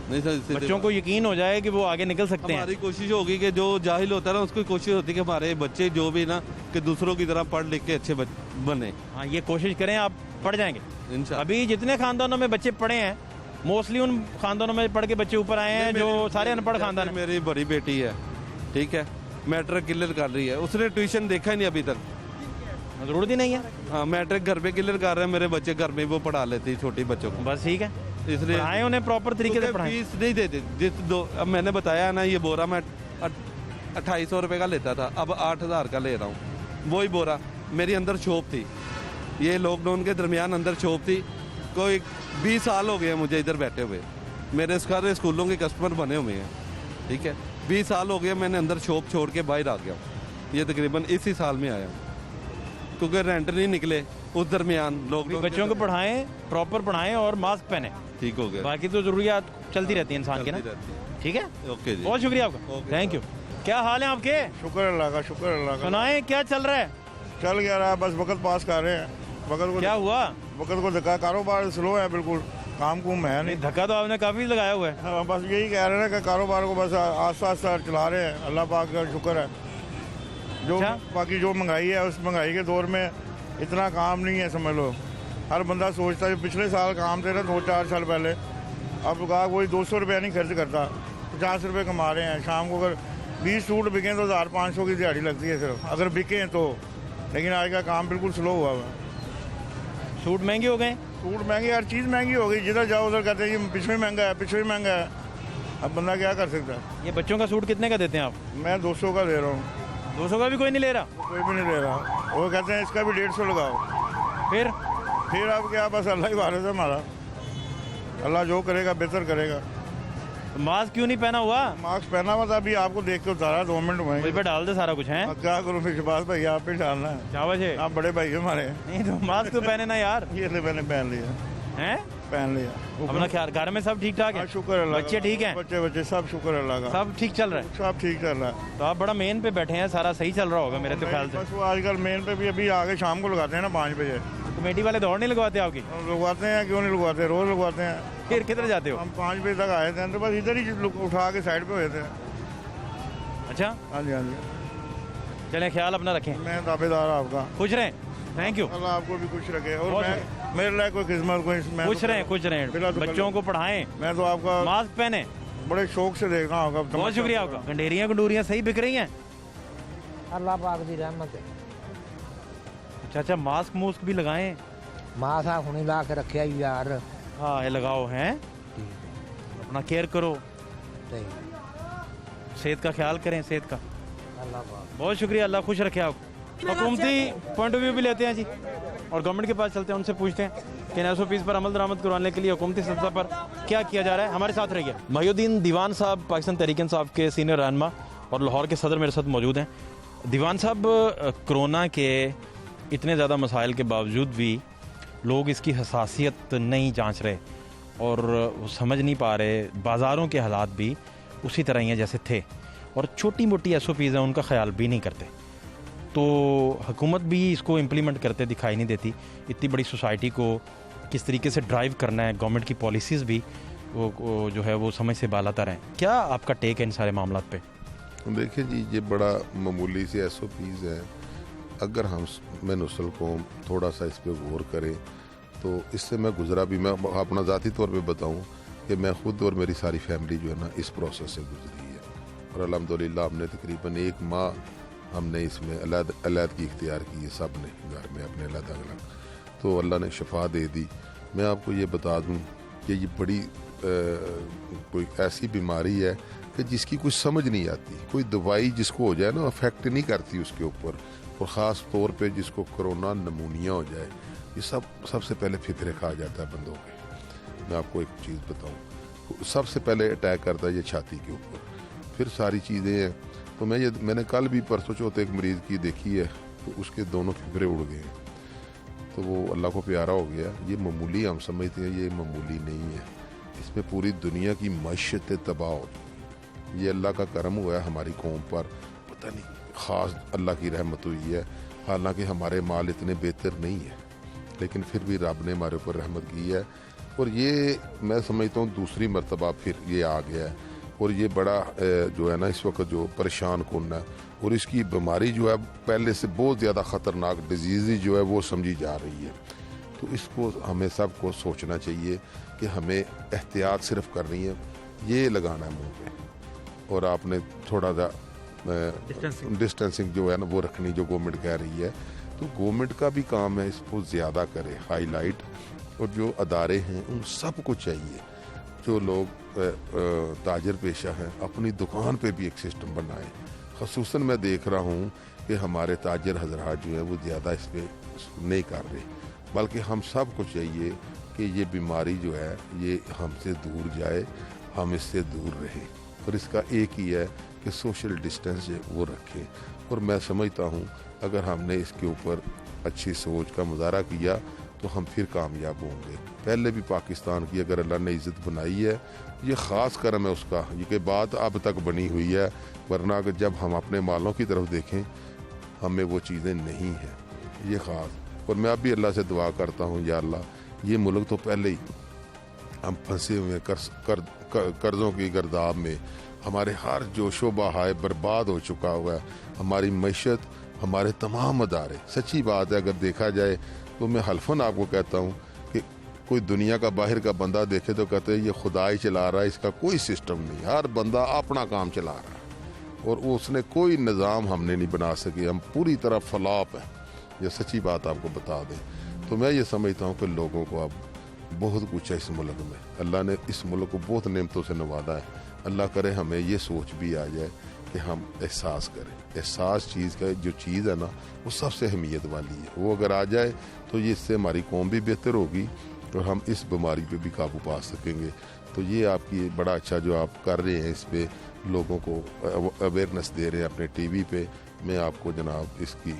नहीं सर, बच्चों को यकीन हो जाए कि वो आगे निकल सकते हैं। हमारी कोशिश होगी कि जो जाहिल होता है ना, उसकी कोशिश होती है कि हमारे बच्चे जो भी ना, कि दूसरों की तरह पढ़ लिख के अच्छे बने। हाँ, ये कोशिश करें, आप पढ़ जाएंगे इंशाल्लाह। अभी जितने खानदानों में बच्चे पढ़े हैं, मोस्टली उन खानदानों में पढ़ के बच्चे ऊपर आए हैं जो सारे अनपढ़ खानदान है। मेरी बड़ी बेटी है, ठीक है, मैट्रिक क्लियर कर रही है, उसने ट्यूशन देखा ही नहीं अभी तक, जरूरत ही नहीं है। हाँ, मैट्रिक घर पे क्लियर कर रहे हैं, मेरे बच्चे घर में वो पढ़ा लेते हैं छोटे बच्चों को। बस ठीक है, इसलिए पढ़ाएं उन्हें प्रॉपर तरीके से पढ़ाएं। फीस नहीं देते। अब मैंने बताया ना, ये बोरा मैं 2800 रुपये का लेता था, अब 8000 का ले रहा हूँ। वही बोरा, मेरी अंदर शॉप थी, ये लॉकडाउन के दरमियान अंदर शॉप थी। कोई 20 साल हो गए मुझे इधर बैठे हुए, मेरे सारे स्कूलों के कस्टमर बने हुए हैं, ठीक है। 20 साल हो गए मैंने अंदर शॉप छोड़ के बाहर आ गया हूँ। ये तकरीबन इसी साल में आया हूँ, क्योंकि रेंट नहीं निकले उस दरमियान। लोग बच्चों को पढ़ाएं, प्रॉपर पढ़ाएं और मास्क पहने, ठीक हो गया। बाकी तो जरूरियात चलती रहती है इंसान की ना। ठीक है, ओके जी, बहुत शुक्रिया आपका, थैंक यू। क्या हाल है आपके? शुक्र अल्लाह का, शुक्र अल्लाह का। सुनाएं, क्या चल रहा है? चल गया रहा, बस वक्त पास कर रहे हैं। वक्त को क्या हुआ? वक्त को धक्का, कारोबार स्लो है बिल्कुल, काम कुम है नहीं। धक्का तो आपने काफी लगाया हुआ है। हाँ, बस यही कह रहे हैं कि कारोबार को बस आस्ता आस्ता चला रहे हैं, अल्लाह पाक का शुक्र है। जो बाकी जो महंगाई है, उस महंगाई के दौर में इतना काम नहीं है, समझ लो। हर बंदा सोचता है, पिछले साल काम थे ना 2-4 साल पहले, अब कहा कोई 200 रुपया नहीं खर्च करता, 50 रुपये कमा रहे हैं। शाम को अगर 20 सूट बिकें तो 1500 की दिहाड़ी लगती है सिर्फ, अगर बिकें तो। लेकिन आज का काम बिल्कुल स्लो हुआ है। सूट महंगे हो गए? सूट महंगे, हर चीज़ महंगी हो गई। जिधर जाओ उधर कहते हैं कि पिछले महंगा है, पिछले महंगा है। अब बंदा क्या कर सकता है। ये बच्चों का सूट कितने का देते हैं आप? मैं 200 का दे रहा हूँ। 200 का भी कोई नहीं ले रहा? कोई भी नहीं ले रहा। वो कहते हैं इसका भी 150 लगाओ। फिर अब क्या, बस अल्लाह ही वारिस है हमारा। अल्लाह जो करेगा बेहतर करेगा। तो मास्क क्यों नहीं पहना हुआ? मास्क पहना हुआ था, अभी आपको देख के उतारा, 2 मिनट हुए। मुझ पे डाल दे सारा कुछ है। क्या करूँ फिर शहबाज भाई, आप पे डालना है। क्या वजह? आप बड़े भाई हमारे। नहीं तो मास्क तो पहने ना यार। ये तो मैंने पहन लिया हैं? पहन लिया। अपना ख्याल, घर में सब ठीक ठाक है? शुक्र अल्लाह। बच्चे ठीक हैं? बच्चे सब शुक्र अल्लाह का। सब ठीक चल रहा है? सब ठीक चल रहा है। तो आप बड़ा मेन पे बैठे हैं, सारा सही चल रहा होगा मेरे तो ख्याल से। बस वो आजकल मेन पे भी अभी आगे शाम को लगाते हैं ना 5 बजे। कमेटी वाले दौड़ नहीं लगवाते आपकी? लगवाते हैं, क्यों नहीं लगवाते, रोज लगवाते हैं। फिर किधर जाते हो? हम 5 बजे तक आए थे तो बस इधर ही उठा के साइड पे हुए थे। अच्छा, हाँ जी, हाँ जी। चलें, ख्याल अपना रखें। मैं दावेदार आपका। खुश रहें। Thank you. अल्लाह आपको भी खुश रखे। और मेरे लिए कोई किस्मत कोई। खुश रहें, बच्चों को पढ़ाएं। मैं तो आपका मास्क पहने, बड़े शौक से देखना होगा। बहुत शुक्रिया आपका। गंडेरियाँ सही बिक रही हैं? अल्लाह पाक की रहमत है। अच्छा, मास्क मूस्क भी लगाएं। मास्क हुनी ला के रखे यार। हाँ, ये लगाओ हैं, अपना केयर करो, सेहत का ख्याल करें, सेहत का। अल्लाह पाक। बहुत शुक्रिया, अल्लाह खुश रखे आपको। हुकूमती पॉइंट ऑफ व्यू भी लेते हैं जी, और गवर्नमेंट के पास चलते हैं, उनसे पूछते हैं कि SOPs पर अमल दरामद करवाने के लिए हुकूमती सतह पर क्या किया जा रहा है। हमारे साथ रहिए। महिउद्दीन दीवान साहब पाकिस्तान तहरीक इंसाफ के सीनियर रहनुमा और लाहौर के सदर मेरे साथ मौजूद हैं। दीवान साहब, कोरोना के इतने ज़्यादा मसाइल के बावजूद भी लोग इसकी हसासियत नहीं जांच रहे और वो समझ नहीं पा रहे। बाज़ारों के हालात भी उसी तरह ही हैं जैसे थे, और छोटी मोटी SOPs हैं उनका ख्याल भी नहीं करते। तो हुकूमत भी इसको इम्प्लीमेंट करते दिखाई नहीं देती। इतनी बड़ी सोसाइटी को किस तरीके से ड्राइव करना है, गवर्नमेंट की पॉलिसीज़ भी वो जो है वो समझ से बालातर हैं। क्या आपका टेक है इन सारे मामलों पे? देखिए जी, ये बड़ा मामूली से SOPs हैं। अगर हम में नस्ल कौम थोड़ा सा इस पर गौर करें तो इससे मैं गुजरा भी, मैं अपना ज़ाती तौर पे बताऊं कि मैं खुद और मेरी सारी फैमिली जो है ना इस प्रोसेस से गुजरी है, और अल्हम्दुलिल्लाह हमने तकरीबन 1 माह हमने इसमें अलहदगी इख्तियार की है, सब ने घर में अपने अलग-अलग, तो अल्लाह ने शफा दे दी। मैं आपको ये बता दूं कि ये बड़ी कोई ऐसी बीमारी है कि जिसकी कुछ समझ नहीं आती। कोई दवाई जिसको हो जाए ना अफेक्ट नहीं करती उसके ऊपर, और ख़ास तौर पे जिसको कोरोना नमूनिया हो जाए, ये सबसे पहले फिक्रे खा जाता है बंदों के। मैं आपको एक चीज़ बताऊं, सबसे पहले अटैक करता है ये छाती के ऊपर, फिर सारी चीज़ें हैं। तो मैंने कल भी परसों चौथ एक मरीज़ की देखी है, तो उसके दोनों फिक्रे उड़ गए, तो वो अल्लाह को प्यारा हो गया। ये मामूली हम समझते हैं, ये मामूली नहीं है। इसमें पूरी दुनिया की मईशत तबाह हो गई। ये अल्लाह का करम हुआ है हमारी कौम पर, पता नहीं ख़ास अल्लाह की रहमत हुई है। हालांकि हमारे माल इतने बेहतर नहीं है, लेकिन फिर भी रब ने हमारे ऊपर रहमत की है। और ये मैं समझता हूँ दूसरी मरतबा फिर ये आ गया है, और ये बड़ा जो है ना इस वक्त जो परेशान कुन है, और इसकी बीमारी जो है पहले से बहुत ज़्यादा ख़तरनाक डिजीज़ जो है वो समझी जा रही है। तो इसको हमें सबको सोचना चाहिए कि हमें एहतियात सिर्फ करनी है, ये लगाना है मुँह पे, और आपने थोड़ा सा डिस्टेंसिंग जो है ना वो रखनी, जो गवर्नमेंट कह रही है। तो गवर्नमेंट का भी काम है इसको ज़्यादा करे हाईलाइट, और जो अदारे हैं उन सब को चाहिए, जो लोग ताजर पेशा हैं अपनी दुकान पे भी एक सिस्टम बनाएं। ख़ुसूसन मैं देख रहा हूँ कि हमारे ताजर हजरात जो हैं वो ज़्यादा इस पर नहीं कर रहे, बल्कि हम सब को चाहिए कि ये बीमारी जो है ये हमसे दूर जाए, हम इससे दूर रहें, और इसका एक ही है कि सोशल डिस्टेंस जो वो रखें। और मैं समझता हूँ अगर हमने इसके ऊपर अच्छी सोच का मुजाहरा किया तो हम फिर कामयाब होंगे। पहले भी पाकिस्तान की अगर अल्लाह ने इज़्ज़त बनाई है, ये ख़ास करम है उसका, ये कि बात अब तक बनी हुई है, वरना अगर जब हम अपने मालों की तरफ देखें हमें वो चीज़ें नहीं हैं, ये ख़ास। और मैं अब भी अल्लाह से दुआ करता हूँ, या अल्लाह ये मुल्क तो पहले ही हम फंसे हुए कर्ज़ों की गर्दाब में, हमारे हर जो शोबा है बर्बाद हो चुका हुआ है, हमारी मईशत, हमारे तमाम अदारे। सच्ची बात है, अगर देखा जाए तो मैं हल्फन आपको कहता हूँ कि कोई दुनिया का बाहर का बंदा देखे तो कहते हैं ये खुदा ही चला रहा है, इसका कोई सिस्टम नहीं, हर बंदा अपना काम चला रहा है, और उसने कोई निज़ाम हमने नहीं बना सके, हम पूरी तरह फलाप हैं। ये सच्ची बात आपको बता दें। तो मैं ये समझता हूँ कि लोगों को अब बहुत कुछ है इस मुल्क में, अल्लाह ने इस मुल्क को बहुत नेमतों से नवाजा है, अल्लाह करे हमें ये सोच भी आ जाए कि हम एहसास करें। एहसास चीज़ का जो चीज़ है ना वो सबसे अहमियत वाली है, वो अगर आ जाए तो ये इससे हमारी कौम भी बेहतर होगी और हम इस बीमारी पे भी काबू पा सकेंगे। तो ये आपकी बड़ा अच्छा जो आप कर रहे हैं, इस पे लोगों को अवेयरनेस दे रहे हैं अपने टीवी पे, मैं आपको जनाब इसकी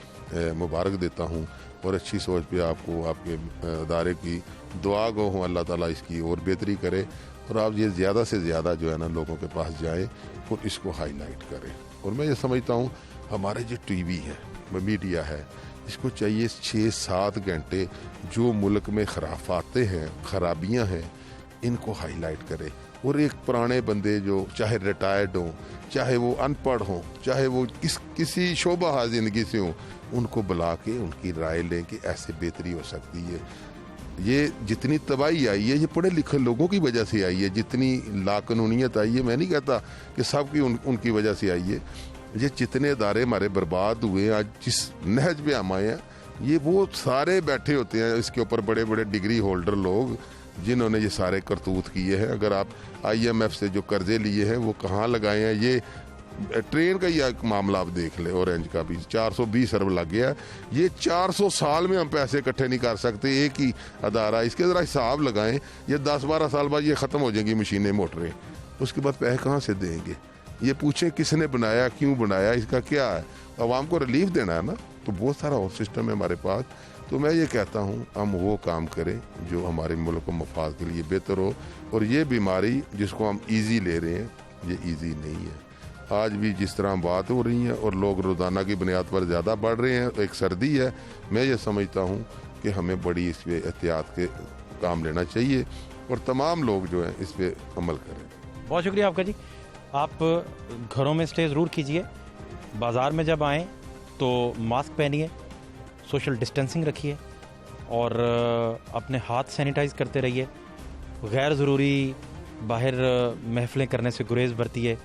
मुबारक देता हूँ और अच्छी सोच पे आपको आपके अदारे की दुआ गो हूँ, अल्लाह ताला इसकी और बेहतरी करे और आप ये ज़्यादा से ज़्यादा जो है ना लोगों के पास जाएं और इसको हाईलाइट करें। और मैं ये समझता हूँ हमारे जो टीवी है, मीडिया है, इसको चाहिए 6-7 घंटे जो मुल्क में खराफाते हैं, खराबियाँ हैं, इनको हाईलाइट करे। और एक पुराने बंदे जो चाहे रिटायर्ड हों, चाहे वो अनपढ़ हों, चाहे वो किसी शोबा ज़िंदगी से हों, उनको बुला के उनकी राय लें कि ऐसे बेहतरी हो सकती है। ये जितनी तबाही आई है ये पढ़े लिखे लोगों की वजह से आई है, जितनी लाकानूनियत आई है, मैं नहीं कहता कि सबकी उनकी वजह से आई है। ये जितने अदारे हमारे बर्बाद हुए, आज जिस नहज पे हम आए हैं, ये वो सारे बैठे होते हैं इसके ऊपर बड़े बड़े डिग्री होल्डर लोग जिन्होंने ये सारे करतूत किए हैं। अगर आप IMF से जो कर्जे लिए हैं वो कहाँ लगाए हैं, ये ट्रेन का ही मामला आप देख ले, ऑरेंज का भी 420 अरब लग गया। ये 400 साल में हम पैसे इकट्ठे नहीं कर सकते, एक ही अदारा। इसके ज़रा हिसाब लगाएं, ये 10-12 साल बाद ये ख़त्म हो जाएंगी मशीनें, मोटरें, उसके बाद पैसे कहाँ से देंगे? ये पूछें किसने बनाया, क्यों बनाया, इसका क्या है? आवाम को रिलीफ देना है ना, तो बहुत सारा और सिस्टम है हमारे पास। तो मैं ये कहता हूँ हम वो काम करें जो हमारे मुल्क को मफाद के लिए बेहतर हो। और ये बीमारी जिसको हम ईजी ले रहे हैं, ये ईजी नहीं है। आज भी जिस तरह बात हो रही है और लोग रोज़ाना की बुनियाद पर ज़्यादा बढ़ रहे हैं, तो एक सर्दी है, मैं ये समझता हूँ कि हमें बड़ी इस पर एहतियात के काम लेना चाहिए और तमाम लोग जो हैं इस पर अमल करें। बहुत शुक्रिया आपका जी। आप घरों में स्टे ज़रूर कीजिए, बाज़ार में जब आएँ तो मास्क पहनिए, सोशल डिस्टेंसिंग रखिए और अपने हाथ सैनिटाइज़ करते रहिए। गैर ज़रूरी बाहर महफ़िलें करने से गुरेज़ बरतिए,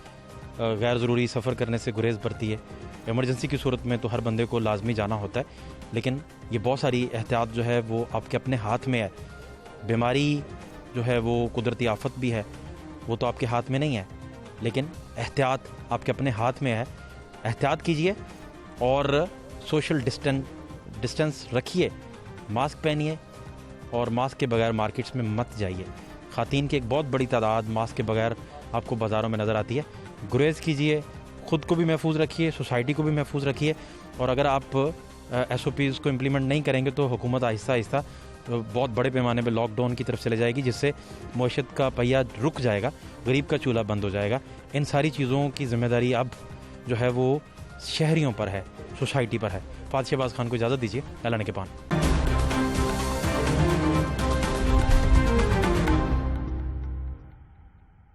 गैर ज़रूरी सफ़र करने से गुरेज़ बरतिए। इमरजेंसी की सूरत में तो हर बंदे को लाजमी जाना होता है, लेकिन ये बहुत सारी एहतियात जो है वो आपके अपने हाथ में है। बीमारी जो है वो कुदरती आफत भी है, वो तो आपके हाथ में नहीं है, लेकिन एहतियात आपके अपने हाथ में है। एहतियात कीजिए और सोशल डिस्टेंस रखिए, मास्क पहनिए और मास्क के बगैर मार्केट्स में मत जाइए। ख़ातीन की एक बहुत बड़ी तादाद मास्क के बगैर आपको बाज़ारों में नज़र आती है। गुरेज़ कीजिए, ख़ुद को भी महफूज रखिए, सोसाइटी को भी महफूज रखिए। और अगर आप SOPs को इम्प्लीमेंट नहीं करेंगे तो हुकूमत आहिस्ता आहिस्ता बहुत बड़े पैमाने पे लॉकडाउन की तरफ चले जाएगी, जिससे मईशत का पहिया रुक जाएगा, गरीब का चूल्हा बंद हो जाएगा। इन सारी चीज़ों की ज़िम्मेदारी अब जो है वो शहरियों पर है, सोसाइटी पर है। फात शहबाज खान को इजाज़त दीजिए। अल्लाह ने के पान।